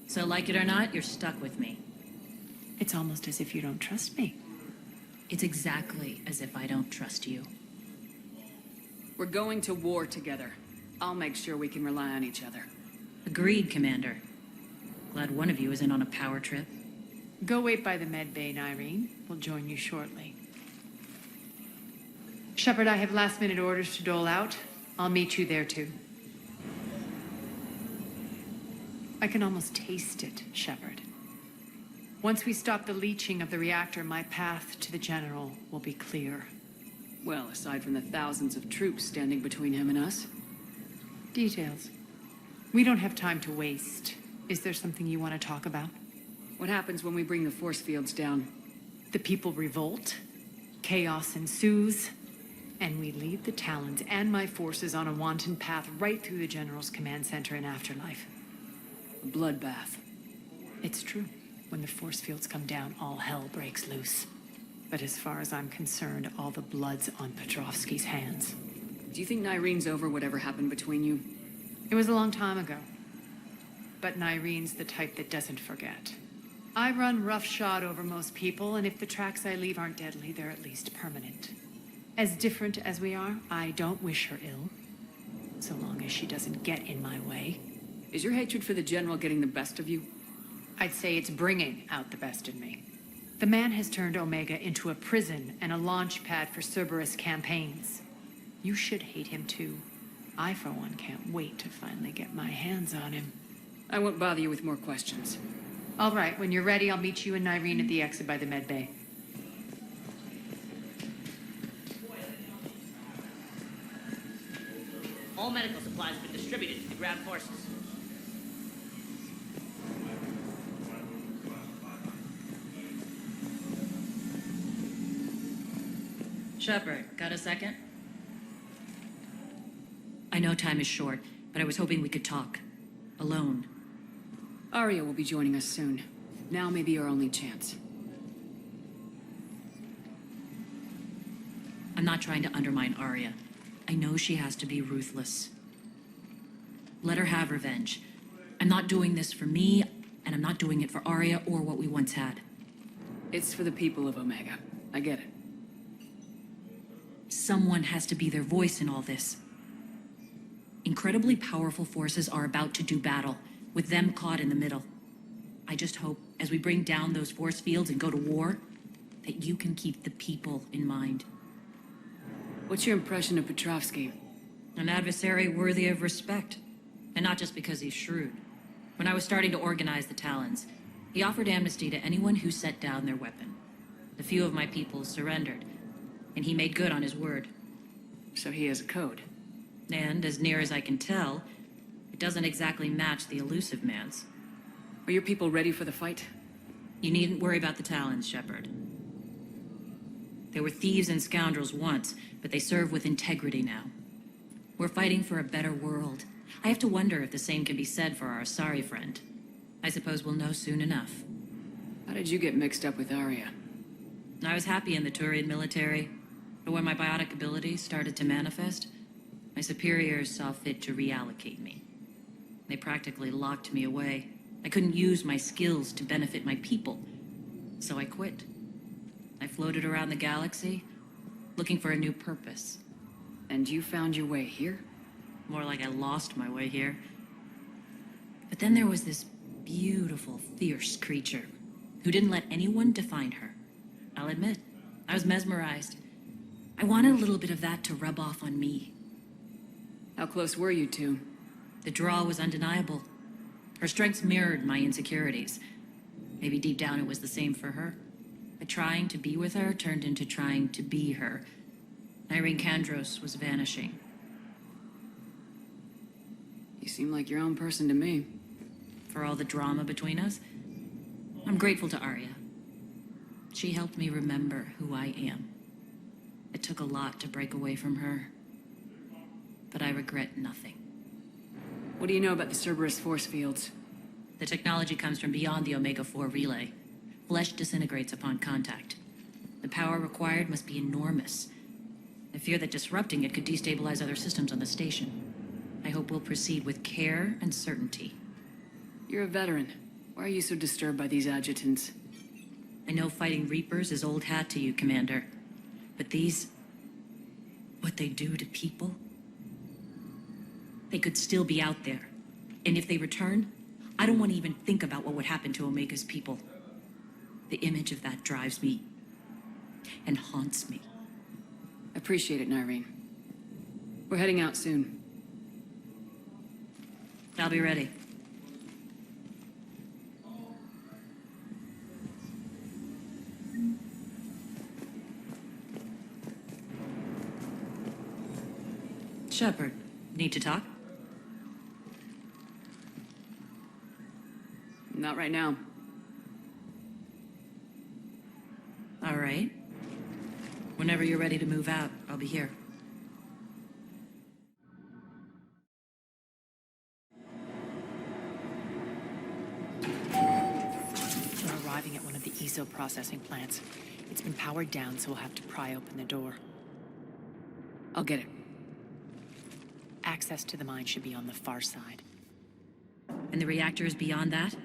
[SPEAKER 8] So like it or not, you're stuck with me.
[SPEAKER 3] It's almost as if you don't trust me.
[SPEAKER 8] It's exactly as if I don't trust you.
[SPEAKER 1] We're going to war together. I'll make sure we can rely on each other.
[SPEAKER 8] Agreed, Commander. Glad one of you isn't on a power trip.
[SPEAKER 3] Go wait by the med bay, Nyreen. We'll join you shortly. Shepard, I have last-minute orders to dole out. I'll meet you there, too. I can almost taste it, Shepard. Once we stop the leaching of the reactor, my path to the General will be clear.
[SPEAKER 1] Well, aside from the thousands of troops standing between him and us.
[SPEAKER 3] Details. We don't have time to waste. Is there something you want to talk about?
[SPEAKER 1] What happens when we bring the force fields down?
[SPEAKER 3] The people revolt, chaos ensues, and we lead the Talons and my forces on a wanton path right through the General's command center and afterlife.
[SPEAKER 1] A bloodbath.
[SPEAKER 3] It's true. When the force fields come down, all hell breaks loose. But as far as I'm concerned, all the blood's on Petrovsky's hands.
[SPEAKER 1] Do you think Nyreen's over whatever happened between you?
[SPEAKER 3] It was a long time ago. But Nyreen's the type that doesn't forget. I run roughshod over most people, and if the tracks I leave aren't deadly, they're at least permanent. As different as we are, I don't wish her ill. So long as she doesn't get in my way.
[SPEAKER 1] Is your hatred for the General getting the best of you?
[SPEAKER 3] I'd say it's bringing out the best in me. The man has turned Omega into a prison and a launch pad for Cerberus campaigns. You should hate him too. I, for one, can't wait to finally get my hands on him.
[SPEAKER 1] I won't bother you with more questions.
[SPEAKER 3] All right, when you're ready, I'll meet you and Nyreen at the exit by the med bay.
[SPEAKER 17] All medical supplies have been distributed to the ground forces.
[SPEAKER 8] Shepard, got a second? I know time is short, but I was hoping we could talk. Alone.
[SPEAKER 1] Arya will be joining us soon. Now may be our only chance.
[SPEAKER 8] I'm not trying to undermine Arya. I know she has to be ruthless. Let her have revenge. I'm not doing this for me, and I'm not doing it for Arya or what we once had.
[SPEAKER 1] It's for the people of Omega. I get it.
[SPEAKER 8] Someone has to be their voice in all this. Incredibly powerful forces are about to do battle, with them caught in the middle. I just hope, as we bring down those force fields and go to war, that you can keep the people in mind.
[SPEAKER 1] What's your impression of Petrovsky?
[SPEAKER 8] An adversary worthy of respect. And not just because he's shrewd. When I was starting to organize the Talons, he offered amnesty to anyone who set down their weapon. A few of my people surrendered, and he made good on his word.
[SPEAKER 1] So he has a code.
[SPEAKER 8] And, as near as I can tell, it doesn't exactly match the elusive man's.
[SPEAKER 1] Are your people ready for the fight?
[SPEAKER 8] You needn't worry about the Talons, Shepard. They were thieves and scoundrels once, but they serve with integrity now. We're fighting for a better world. I have to wonder if the same can be said for our Asari friend. I suppose we'll know soon enough.
[SPEAKER 1] How did you get mixed up with Arya?
[SPEAKER 8] I was happy in the Turian military, but when my biotic abilities started to manifest, my superiors saw fit to reallocate me. They practically locked me away. I couldn't use my skills to benefit my people, so I quit. I floated around the galaxy, looking for a new purpose.
[SPEAKER 1] And you found your way here?
[SPEAKER 8] More like I lost my way here. But then there was this beautiful, fierce creature who didn't let anyone define her. I'll admit, I was mesmerized. I wanted a little bit of that to rub off on me.
[SPEAKER 1] How close were you two?
[SPEAKER 8] The draw was undeniable. Her strengths mirrored my insecurities. Maybe deep down it was the same for her. But trying to be with her turned into trying to be her. Irene Kandros was vanishing.
[SPEAKER 1] You seem like your own person to me.
[SPEAKER 8] For all the drama between us, I'm grateful to Arya. She helped me remember who I am. It took a lot to break away from her, but I regret nothing.
[SPEAKER 1] What do you know about the Cerberus force fields?
[SPEAKER 8] The technology comes from beyond the Omega-4 relay. Flesh disintegrates upon contact. The power required must be enormous. I fear that disrupting it could destabilize other systems on the station. I hope we'll proceed with care and certainty.
[SPEAKER 1] You're a veteran. Why are you so disturbed by these adjutants?
[SPEAKER 8] I know fighting Reapers is old hat to you, Commander. But these... what they do to people? They could still be out there. And if they return, I don't want to even think about what would happen to Omega's people. The image of that drives me and haunts me.
[SPEAKER 1] Appreciate it, Nyreen. We're heading out soon.
[SPEAKER 8] I'll be ready. Shepard, need to talk?
[SPEAKER 1] Not right now.
[SPEAKER 8] All right. Whenever you're ready to move out, I'll be here.
[SPEAKER 10] We're arriving at one of the ESO processing plants. It's been powered down, so we'll have to pry open the door.
[SPEAKER 1] I'll get it.
[SPEAKER 10] Access to the mine should be on the far side.
[SPEAKER 8] And the reactor is beyond that?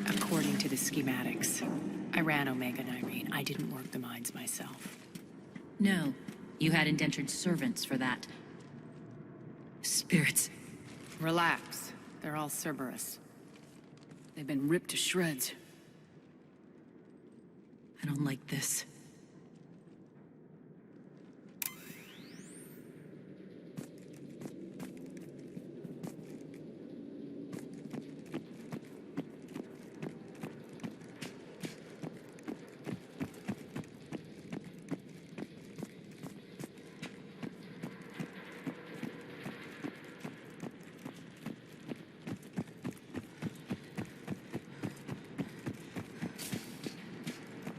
[SPEAKER 10] According to the schematics. I ran Omega, Nyreen. I didn't work the mines myself.
[SPEAKER 8] No. You had indentured servants for that. Spirits.
[SPEAKER 10] Relax. They're all Cerberus.
[SPEAKER 1] They've been ripped to shreds.
[SPEAKER 8] I don't like this.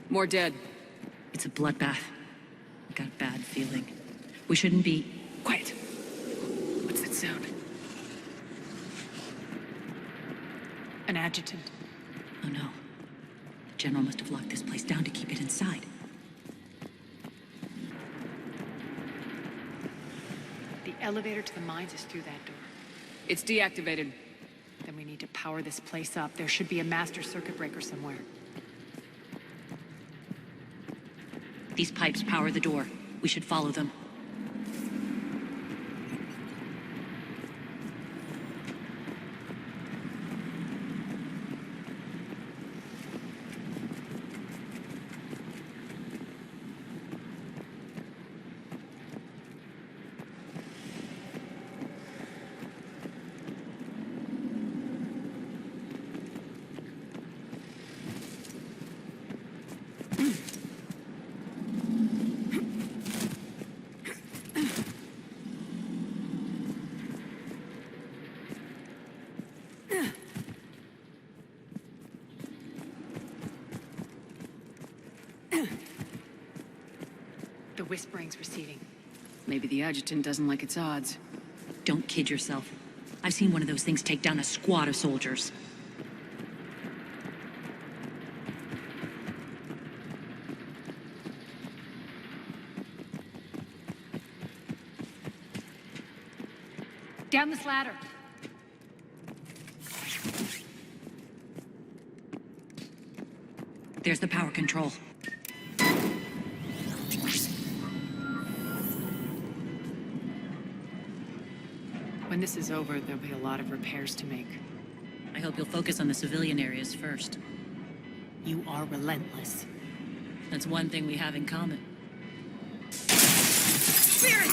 [SPEAKER 1] More dead.
[SPEAKER 8] It's a bloodbath. I got a bad feeling. We shouldn't be...
[SPEAKER 1] Quiet. What's that sound?
[SPEAKER 10] An adjutant.
[SPEAKER 8] Oh no. The General must have locked this place down to keep it inside.
[SPEAKER 10] The elevator to the mines is through that door.
[SPEAKER 1] It's deactivated.
[SPEAKER 10] Then we need to power this place up. There should be a master circuit breaker somewhere.
[SPEAKER 8] These pipes power the door. We should follow them.
[SPEAKER 10] The whispering's receding.
[SPEAKER 1] Maybe the adjutant doesn't like its odds.
[SPEAKER 8] Don't kid yourself. I've seen one of those things take down a squad of soldiers.
[SPEAKER 10] Down this ladder.
[SPEAKER 8] There's the power control.
[SPEAKER 10] When this is over, there'll be a lot of repairs to make.
[SPEAKER 8] I hope you'll focus on the civilian areas first.
[SPEAKER 10] You are relentless.
[SPEAKER 8] That's one thing we have in common.
[SPEAKER 1] Spirit!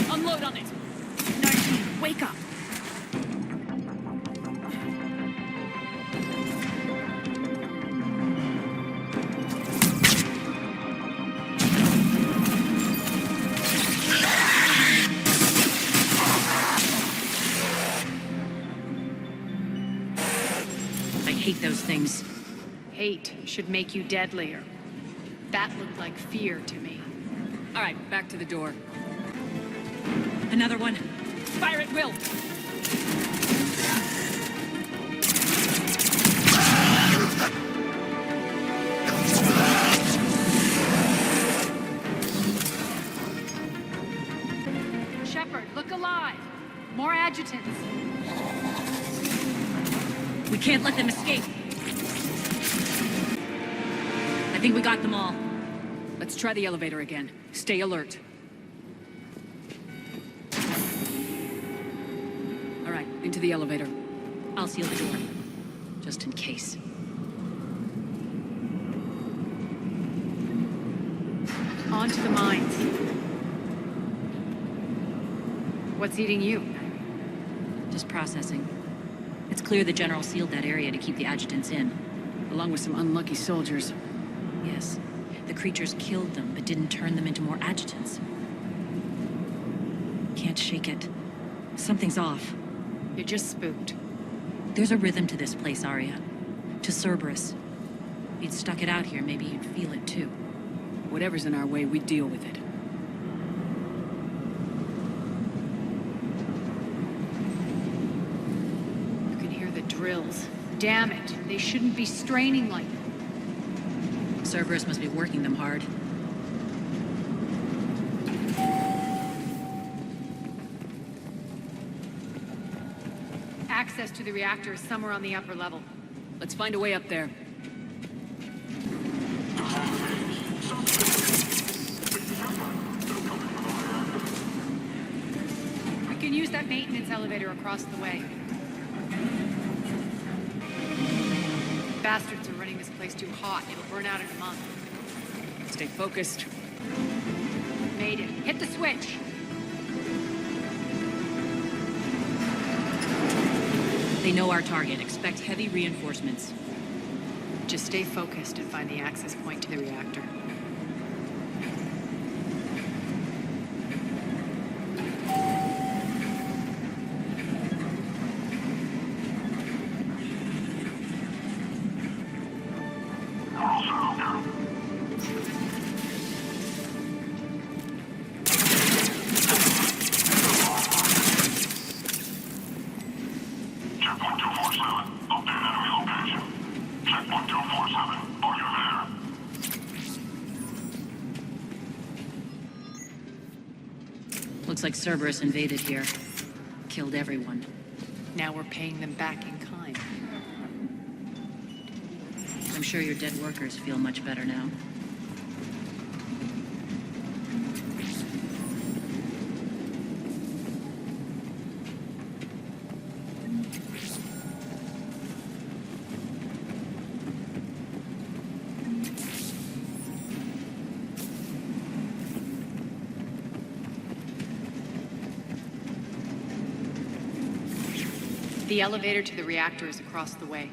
[SPEAKER 1] Unload on it! 19, wake up!
[SPEAKER 8] I hate those things.
[SPEAKER 3] Hate should make you deadlier. That looked like fear to me.
[SPEAKER 1] All right, back to the door.
[SPEAKER 8] Another one.
[SPEAKER 1] Fire at will!
[SPEAKER 3] Shepard, look alive! More adjutants.
[SPEAKER 8] We can't let them escape. I think we got them all.
[SPEAKER 1] Let's try the elevator again. Stay alert. All right, into the elevator.
[SPEAKER 8] I'll seal the door, just in case.
[SPEAKER 3] On to the mines. What's eating you?
[SPEAKER 8] Just processing. It's clear the General sealed that area to keep the adjutants in.
[SPEAKER 1] Along with some unlucky soldiers.
[SPEAKER 8] Yes. The creatures killed them, but didn't turn them into more adjutants. Can't shake it. Something's off.
[SPEAKER 3] You're just spooked.
[SPEAKER 8] There's a rhythm to this place, Arya. To Cerberus. If you'd stuck it out here, maybe you'd feel it too.
[SPEAKER 1] Whatever's in our way, we deal with it.
[SPEAKER 3] You can hear the drills. Damn it, they shouldn't be straining like that.
[SPEAKER 8] Cerberus must be working them hard.
[SPEAKER 3] Access to the reactor is somewhere on the upper level.
[SPEAKER 1] Let's find a way up there.
[SPEAKER 3] We can use that maintenance elevator across the way. Bastards are running this place too hot. It'll burn out in a month.
[SPEAKER 1] Stay focused.
[SPEAKER 3] Made it. Hit the switch.
[SPEAKER 8] They know our target. Expect heavy reinforcements.
[SPEAKER 3] Just stay focused and find the access point to the reactor.
[SPEAKER 8] Looks like Cerberus invaded here. Killed everyone.
[SPEAKER 3] Now we're paying them back in kind.
[SPEAKER 8] I'm sure your dead workers feel much better now.
[SPEAKER 3] The elevator to the reactor is across the way.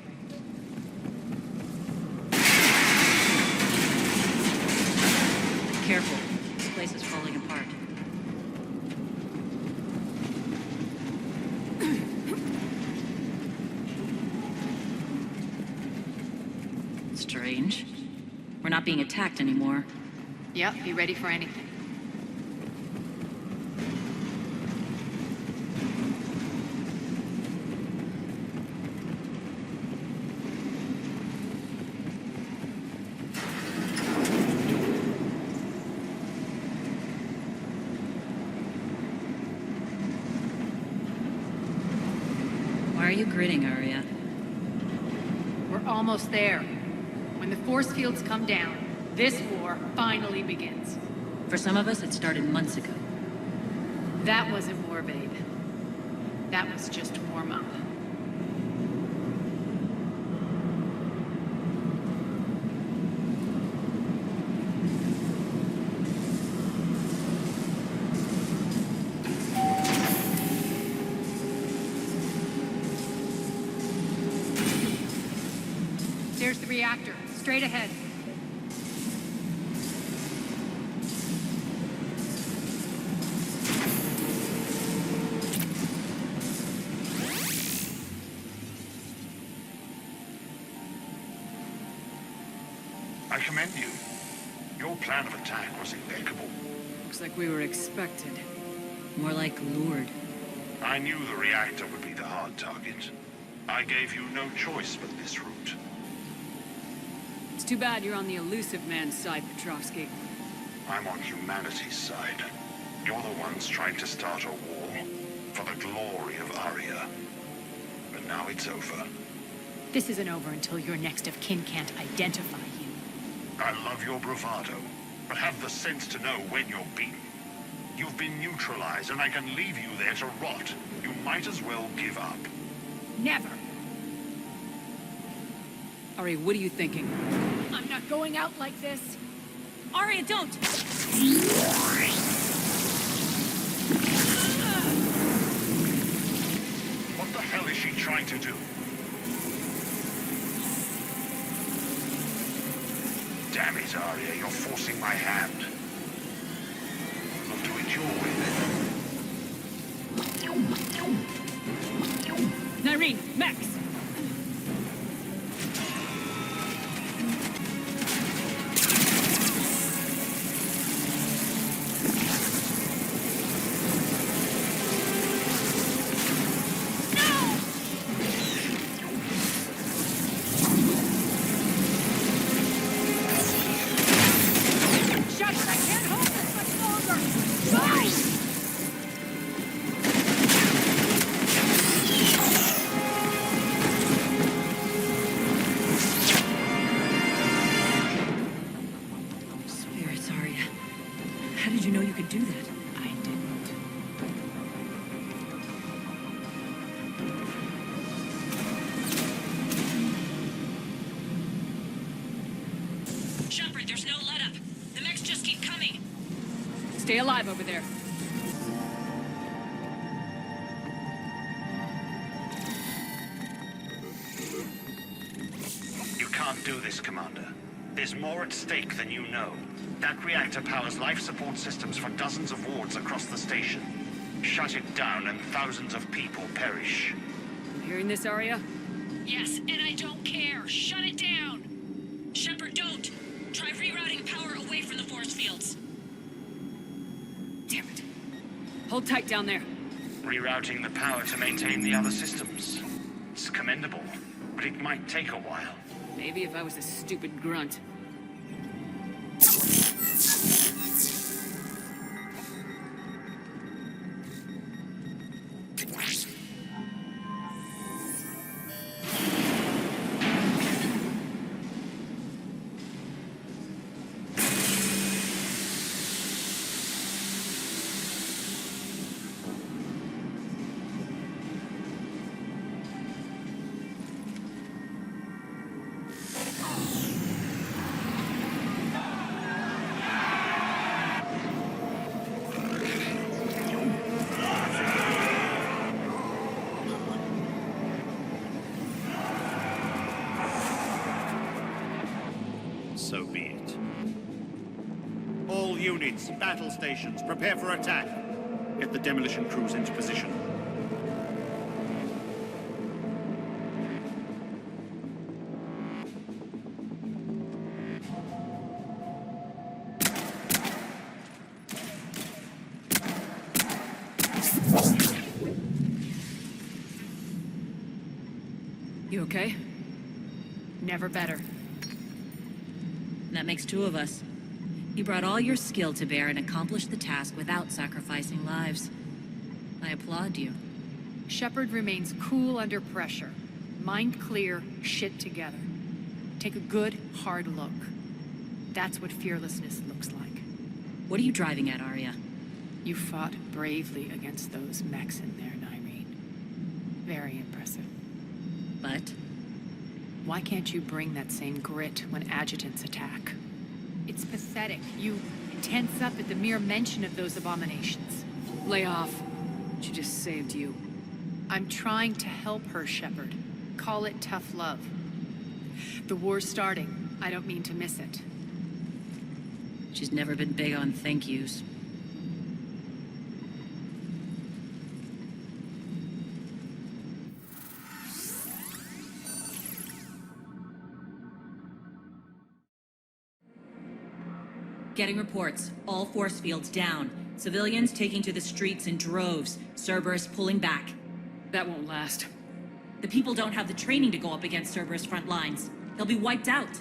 [SPEAKER 8] Careful. This place is falling apart. Strange. We're not being attacked anymore.
[SPEAKER 3] Yep, be ready for anything.
[SPEAKER 8] Why are you grinning, Arya?
[SPEAKER 3] We're almost there. When the force fields come down, this war finally begins.
[SPEAKER 8] For some of us, it started months ago.
[SPEAKER 3] That wasn't war, babe. That was just warm-up.
[SPEAKER 10] There's the reactor. Straight ahead.
[SPEAKER 6] I commend you. Your plan of attack was impeccable.
[SPEAKER 1] Looks like we were expected.
[SPEAKER 8] More like lured.
[SPEAKER 6] I knew the reactor would be the hard target. I gave you no choice but this route.
[SPEAKER 1] It's too bad you're on the elusive man's side, Petrovsky.
[SPEAKER 6] I'm on humanity's side. You're the ones trying to start a war for the glory of Aria. But now it's over.
[SPEAKER 3] This isn't over until your next of kin can't identify you.
[SPEAKER 6] I love your bravado, but have the sense to know when you're beaten. You've been neutralized, and I can leave you there to rot. You might as well give up.
[SPEAKER 3] Never.
[SPEAKER 1] Ari, what are you thinking?
[SPEAKER 3] I'm not going out like this. Arya, don't!
[SPEAKER 6] What the hell is she trying to do? Damn it, Arya, you're forcing my hand. I'll do it your way, then.
[SPEAKER 1] Nyreen, Max! Stay alive over there.
[SPEAKER 6] You can't do this, Commander. There's more at stake than you know. That reactor powers life support systems for dozens of wards across the station. Shut it down and thousands of people perish.
[SPEAKER 1] You hearing this, Arya?
[SPEAKER 8] Yes, and I don't care. Shut it down. Shepard, don't. Try rerouting power away from the force fields.
[SPEAKER 1] Damn it. Hold tight down there.
[SPEAKER 6] Rerouting the power to maintain the other systems. It's commendable, but it might take a while.
[SPEAKER 1] Maybe if I was a stupid grunt.
[SPEAKER 7] So be it. All units, battle stations, prepare for attack. Get the demolition crews into position.
[SPEAKER 1] You okay?
[SPEAKER 3] Never better.
[SPEAKER 8] That makes two of us. You brought all your skill to bear and accomplished the task without sacrificing lives. I applaud you.
[SPEAKER 3] Shepard remains cool under pressure. Mind clear, shit together. Take a good, hard look. That's what fearlessness looks like.
[SPEAKER 8] What are you driving at, Arya?
[SPEAKER 3] You fought bravely against those mechs in there, Nyreen. Very impressive.
[SPEAKER 8] But?
[SPEAKER 3] Why can't you bring that same grit when adjutants attack? It's pathetic. You tense up at the mere mention of those abominations.
[SPEAKER 1] Lay off. She just saved you.
[SPEAKER 3] I'm trying to help her, Shepard. Call it tough love. The war's starting. I don't mean to miss it.
[SPEAKER 8] She's never been big on thank yous. Getting reports. All force fields down. Civilians taking to the streets in droves. Cerberus pulling back.
[SPEAKER 1] That won't last.
[SPEAKER 8] The people don't have the training to go up against Cerberus front lines. They'll be wiped out.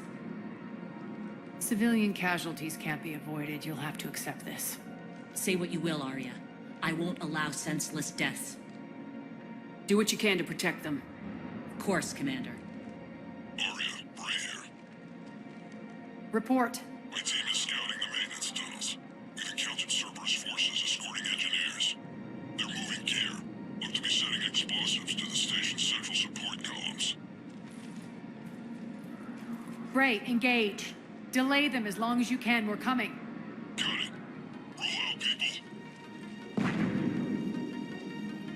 [SPEAKER 3] Civilian casualties can't be avoided. You'll have to accept this.
[SPEAKER 8] Say what you will, Arya. I won't allow senseless deaths.
[SPEAKER 1] Do what you can to protect them.
[SPEAKER 8] Of course, Commander.
[SPEAKER 2] Arya, Bray here.
[SPEAKER 3] Report.
[SPEAKER 2] My team is scouting the maintenance tunnels. We've encountered Cerberus forces escorting engineers. They're moving gear. Look to be setting explosives to the station's central support columns.
[SPEAKER 3] Bray, engage. Delay them as long as you can. We're coming.
[SPEAKER 2] Got it. Roll out, people.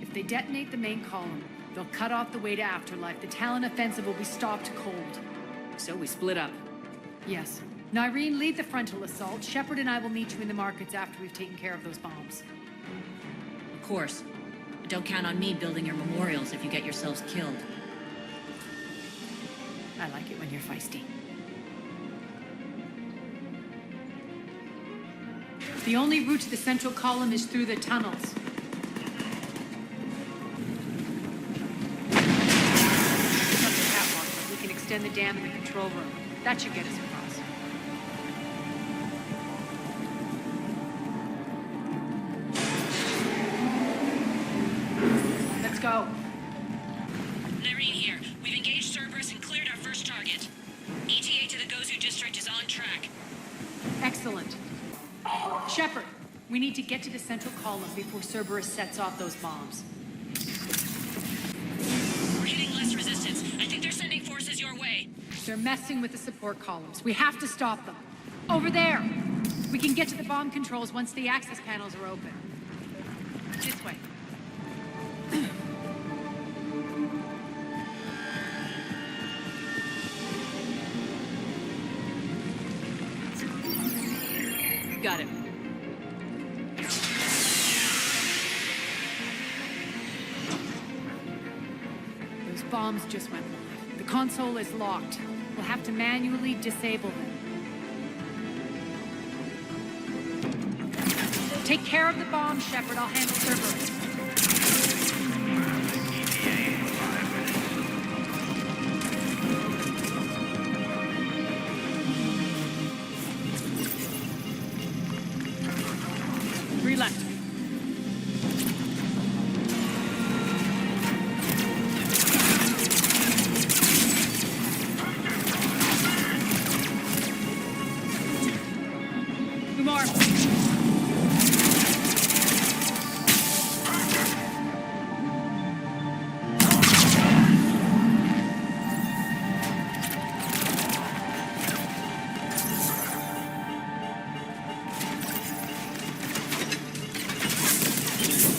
[SPEAKER 3] If they detonate the main column, they'll cut off the way to Afterlife. The Talon offensive will be stopped cold.
[SPEAKER 1] So we split up.
[SPEAKER 3] Yes. Nyreen, lead the frontal assault. Shepard and I will meet you in the markets after we've taken care of those bombs.
[SPEAKER 8] Of course. But don't count on me building your memorials if you get yourselves killed.
[SPEAKER 3] I like it when you're feisty. The only route to the central column is through the tunnels. It's not the catwalk, but we can extend the dam in the control room. That should get us across. Let's go.
[SPEAKER 11] Nyreen here. We've engaged Cerberus and cleared our first target. ETA to the Gozu district is on track.
[SPEAKER 3] Excellent. Shepard, we need to get to the central column before Cerberus sets off those bombs.
[SPEAKER 11] We're hitting less resistance. I think they're sending forces your way.
[SPEAKER 3] They're messing with the support columns. We have to stop them. Over there! We can get to the bomb controls once the access panels are open. This way.
[SPEAKER 1] Got it.
[SPEAKER 3] Those bombs just went live. The console is locked. We'll have to manually disable them. Take care of the bombs, Shepard. I'll handle Cerberus. Three left. Two more.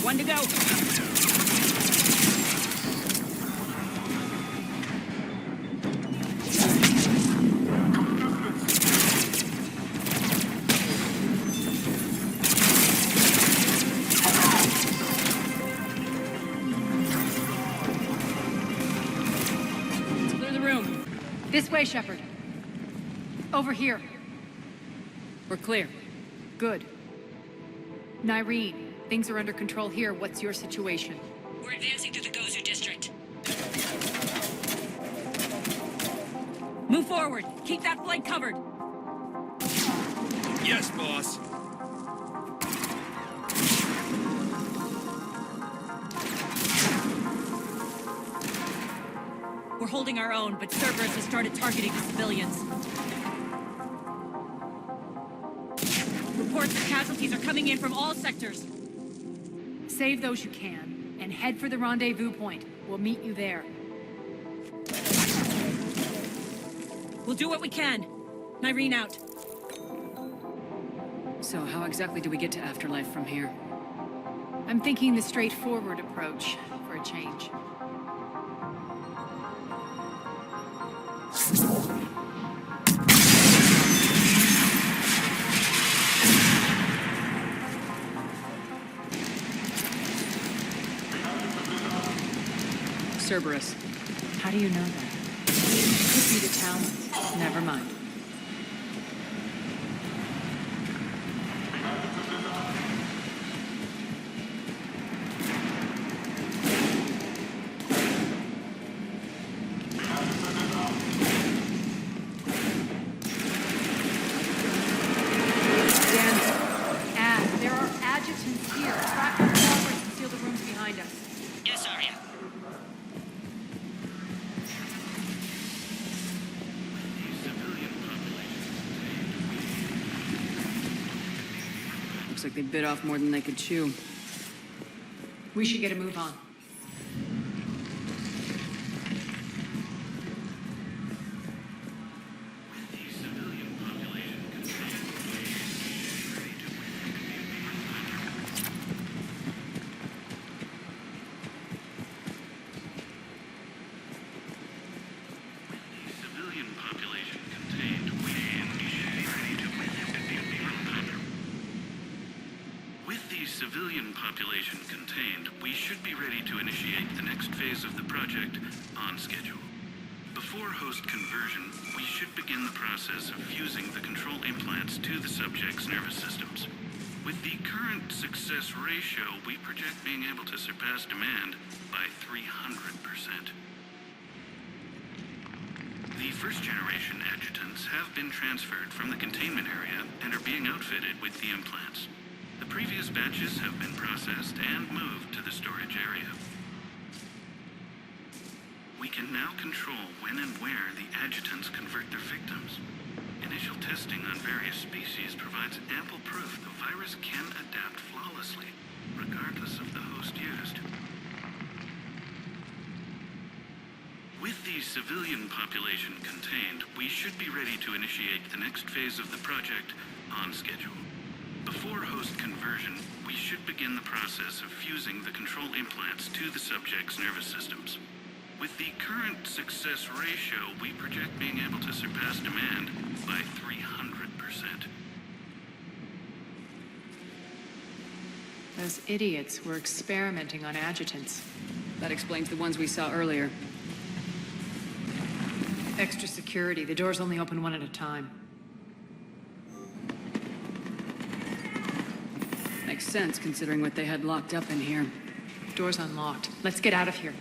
[SPEAKER 3] One to go. Let's clear the room. This way, Shepard. Over here.
[SPEAKER 1] We're clear.
[SPEAKER 3] Good. Nyreen, things are under control here. What's your situation?
[SPEAKER 11] We're advancing through the Gozu district.
[SPEAKER 8] Move forward. Keep that flank covered.
[SPEAKER 15] Yes, boss.
[SPEAKER 8] We're holding our own, but Cerberus has started targeting the civilians. Reports of casualties are coming in from all sectors.
[SPEAKER 3] Save those you can, and head for the rendezvous point. We'll meet you there.
[SPEAKER 8] We'll do what we can. Nyreen out.
[SPEAKER 1] So how exactly do we get to Afterlife from here?
[SPEAKER 3] I'm thinking the straightforward approach for a change.
[SPEAKER 1] Cerberus.
[SPEAKER 3] How do you know that? Could be the Talons. Never mind.
[SPEAKER 10] There are adjutants here. Track them forward and seal the rooms behind us.
[SPEAKER 11] Yes, Arya.
[SPEAKER 1] Looks like they bit off more than they could chew.
[SPEAKER 3] We should get a move on.
[SPEAKER 18] Civilian population contained, we should be ready to initiate the next phase of the project on schedule. Before host conversion, we should begin the process of fusing the control implants to the subject's nervous systems. With the current success ratio, we project being able to surpass demand by 300%. The first-generation adjutants have been transferred from the containment area and are being outfitted with the implants. The previous batches have been processed and moved to the storage area. We can now control when and where the adjutants convert their victims. Initial testing on various species provides ample proof the virus can adapt flawlessly, regardless of the host used. With the civilian population contained, we should be ready to initiate the next phase of the project on schedule. Before host conversion, we should begin the process of fusing the control implants to the subject's nervous systems. With the current success ratio, we project being able to surpass demand by 300%.
[SPEAKER 3] Those idiots were experimenting on adjutants.
[SPEAKER 1] That explains the ones we saw earlier.
[SPEAKER 3] Extra security. The doors only open one at a time.
[SPEAKER 1] Makes sense, considering what they had locked up in here.
[SPEAKER 3] Door's unlocked. Let's get out of here.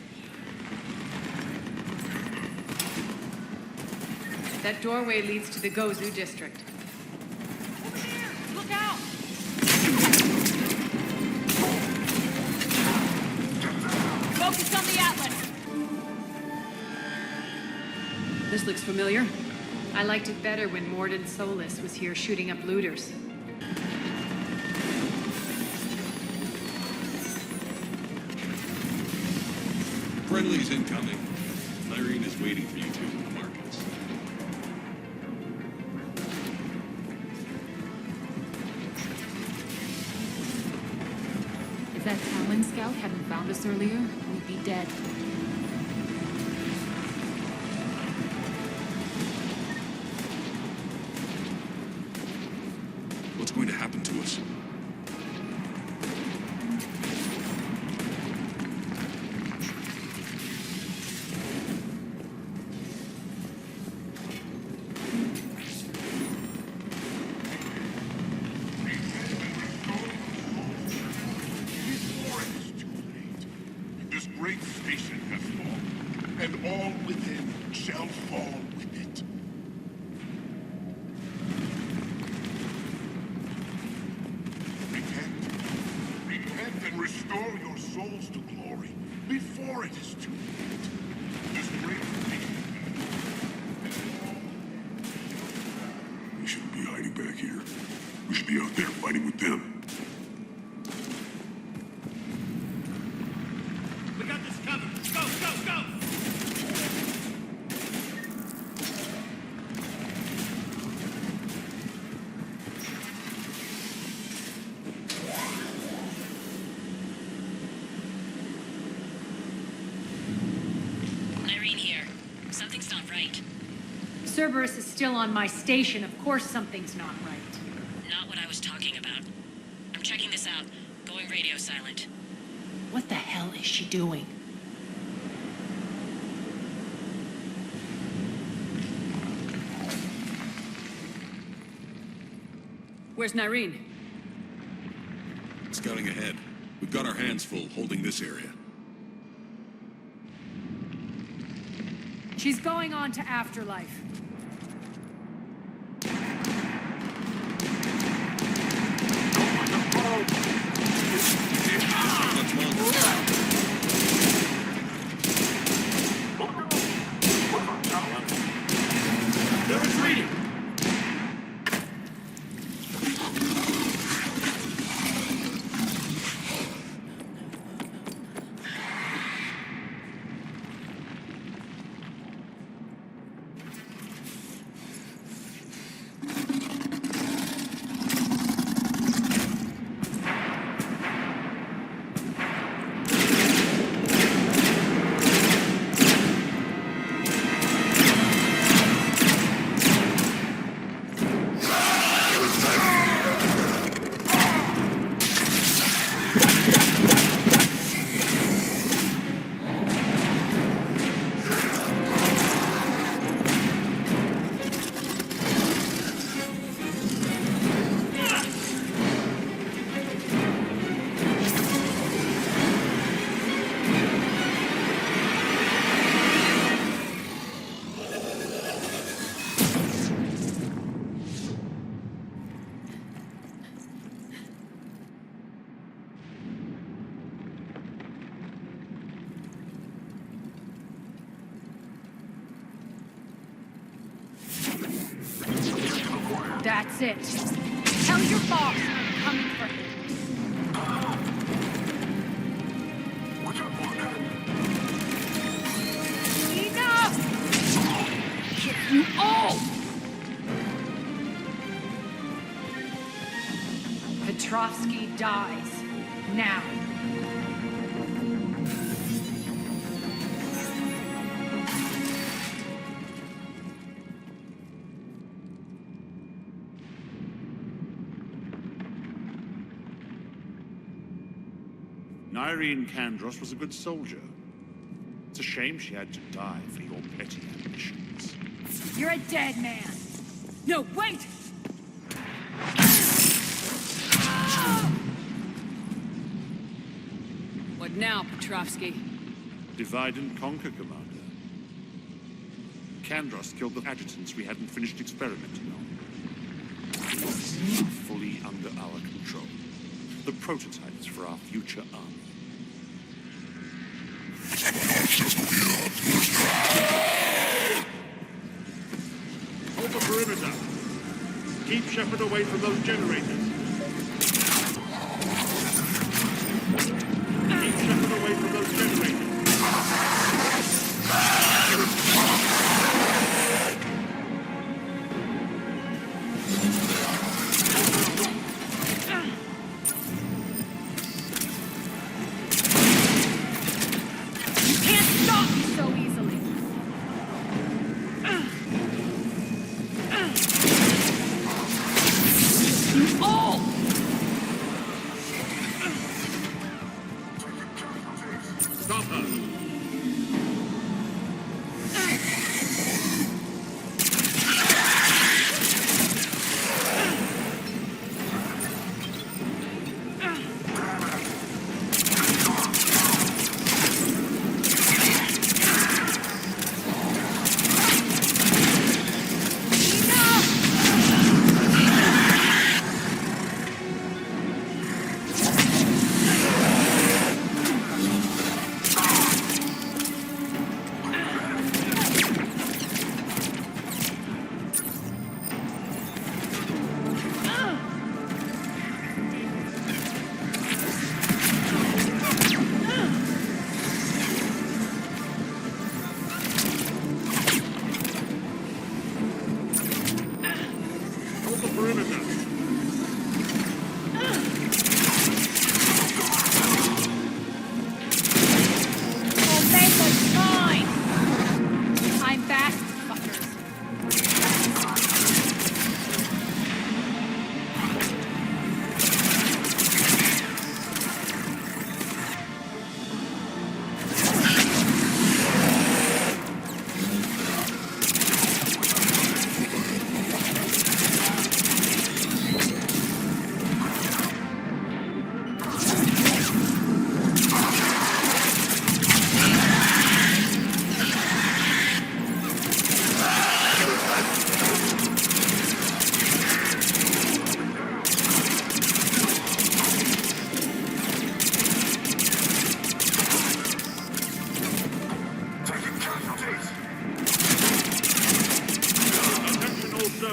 [SPEAKER 3] That doorway leads to the Gozu district.
[SPEAKER 10] Over there! Look out! Focus on the Atlas!
[SPEAKER 1] This looks familiar.
[SPEAKER 3] I liked it better when Mordin Solus was here shooting up looters.
[SPEAKER 13] Friendly's incoming. Irene is waiting for you two in the markets.
[SPEAKER 10] If that Talon scout hadn't found us earlier, we'd be dead.
[SPEAKER 13] What's going to happen to us?
[SPEAKER 2] Great station has fallen, and all within shall fall with it. Repent and restore your souls to glory before it is too late. This great station
[SPEAKER 13] We shouldn't be hiding back here. We should be out there fighting with them.
[SPEAKER 3] Cerberus is still on my station. Of course something's not right.
[SPEAKER 11] Not what I was talking about. I'm checking this out. Going radio silent.
[SPEAKER 3] What the hell is she doing?
[SPEAKER 1] Where's Nyreen?
[SPEAKER 13] Scouting ahead. We've got our hands full holding this area.
[SPEAKER 10] She's going on to Afterlife.
[SPEAKER 12] They're retreating!
[SPEAKER 10] That's it. Tell your boss I'm coming for him. Enough! Get you all! Petrovsky dies. Now.
[SPEAKER 7] Nyreen Kandros was a good soldier. It's a shame she had to die for your petty ambitions.
[SPEAKER 10] You're a dead man. No, wait!
[SPEAKER 1] What now, Petrovsky?
[SPEAKER 7] Divide and conquer, Commander. Kandros killed the adjutants we hadn't finished experimenting on. Now fully under our control. The prototypes for our future army. Hold the perimeter. Keep Shepard away from those generators. Keep Shepard away from those generators.
[SPEAKER 10] Oh!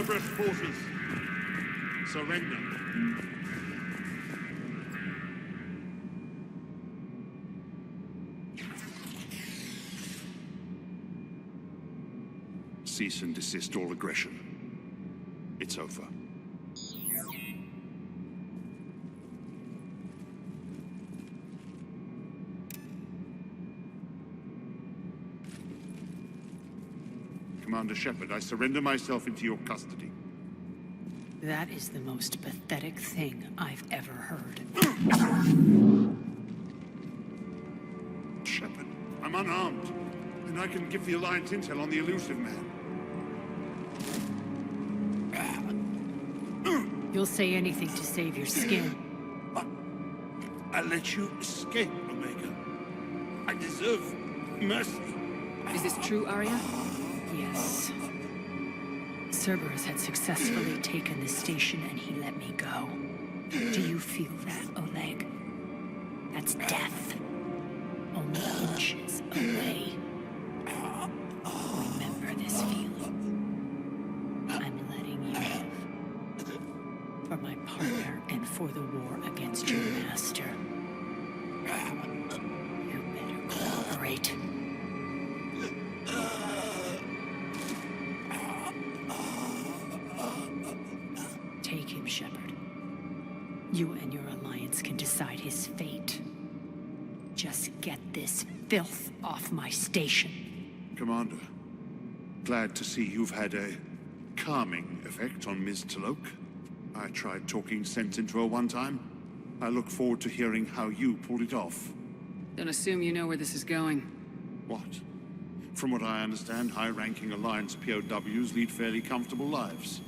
[SPEAKER 7] Cerberus forces. Surrender. Cease and desist all aggression. It's over. Commander Shepard, I surrender myself into your custody.
[SPEAKER 3] That is the most pathetic thing I've ever heard.
[SPEAKER 7] Shepard, I'm unarmed, and I can give the Alliance intel on the elusive man.
[SPEAKER 3] You'll say anything to save your skin.
[SPEAKER 13] I let you escape, Omega. I deserve mercy.
[SPEAKER 1] Is this true, Arya?
[SPEAKER 3] Yes. Cerberus had successfully taken the station and he let me go. Do you feel that, Oleg? That's death. Only inches away. Remember this feeling. I'm letting you live. For my partner and for the war against your master. You better cooperate. Take him, Shepard. You and your alliance can decide his fate. Just get this filth off my station.
[SPEAKER 7] Commander, glad to see you've had a calming effect on Ms. T'Loak. I tried talking sense into her one time. I look forward to hearing how you pulled it off.
[SPEAKER 1] Don't assume you know where this is going.
[SPEAKER 7] What? From what I understand, high-ranking Alliance POWs lead fairly comfortable lives.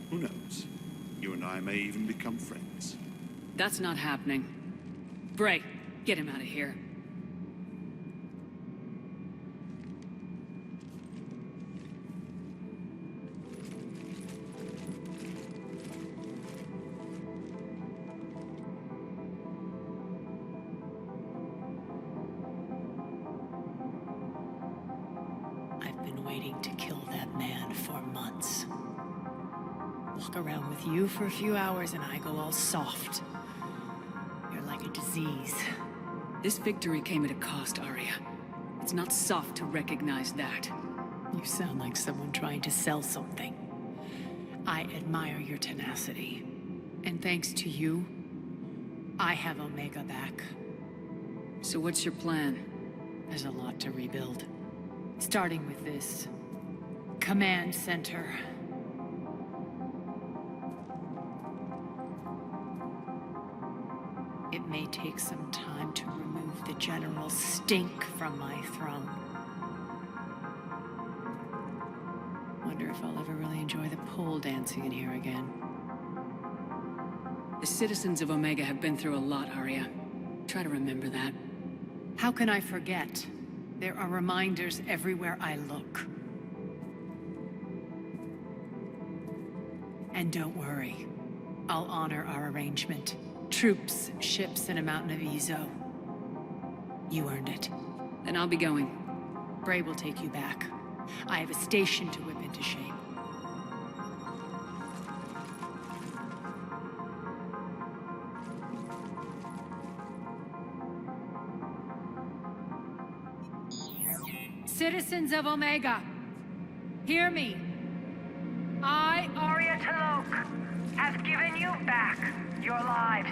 [SPEAKER 7] Who knows? You and I may even become friends.
[SPEAKER 1] That's not happening. Bray, get him out of here.
[SPEAKER 3] I've been waiting to kill that man for months. Walk around with you for a few hours and I go all soft. You're like a disease.
[SPEAKER 1] This victory came at a cost, Arya. It's not soft to recognize that.
[SPEAKER 3] You sound like someone trying to sell something. I admire your tenacity. And thanks to you, I have Omega back.
[SPEAKER 1] So what's your plan?
[SPEAKER 3] There's a lot to rebuild. Starting with this command center. It may take some time to remove the general stink from my throne. Wonder if I'll ever really enjoy the pole dancing in here again.
[SPEAKER 1] The citizens of Omega have been through a lot, Arya. Try to remember that.
[SPEAKER 3] How can I forget? There are reminders everywhere I look. And don't worry, I'll honor our arrangement. Troops, ships, and a mountain of Ezo. You earned it.
[SPEAKER 1] Then I'll be going.
[SPEAKER 3] Bray will take you back. I have a station to whip into shape. Citizens of Omega, hear me. I,
[SPEAKER 19] Arya T'Loak, have given you back your lives.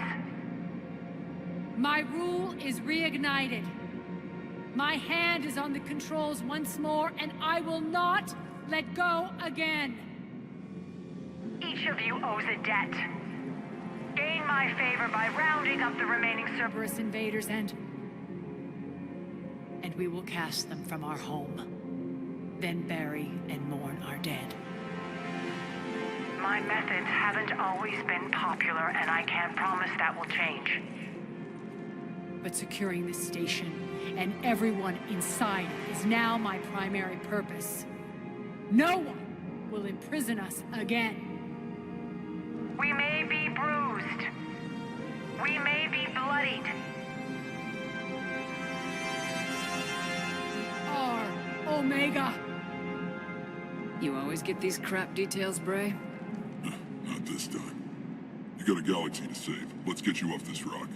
[SPEAKER 3] My rule is reignited. My hand is on the controls once more, and I will not let go again.
[SPEAKER 19] Each of you owes a debt. Gain my favor by rounding up the remaining
[SPEAKER 3] Cerberus invaders and we will cast them from our home. Then bury and mourn our dead.
[SPEAKER 19] My methods haven't always been popular, and I can't promise that will change.
[SPEAKER 3] But securing this station and everyone inside is now my primary purpose. No one will imprison us again.
[SPEAKER 19] We may be bruised. We may be bloodied.
[SPEAKER 3] We are Omega.
[SPEAKER 1] You always get these crap details, Bray?
[SPEAKER 13] Not this time. You got a galaxy to save. Let's get you off this rock.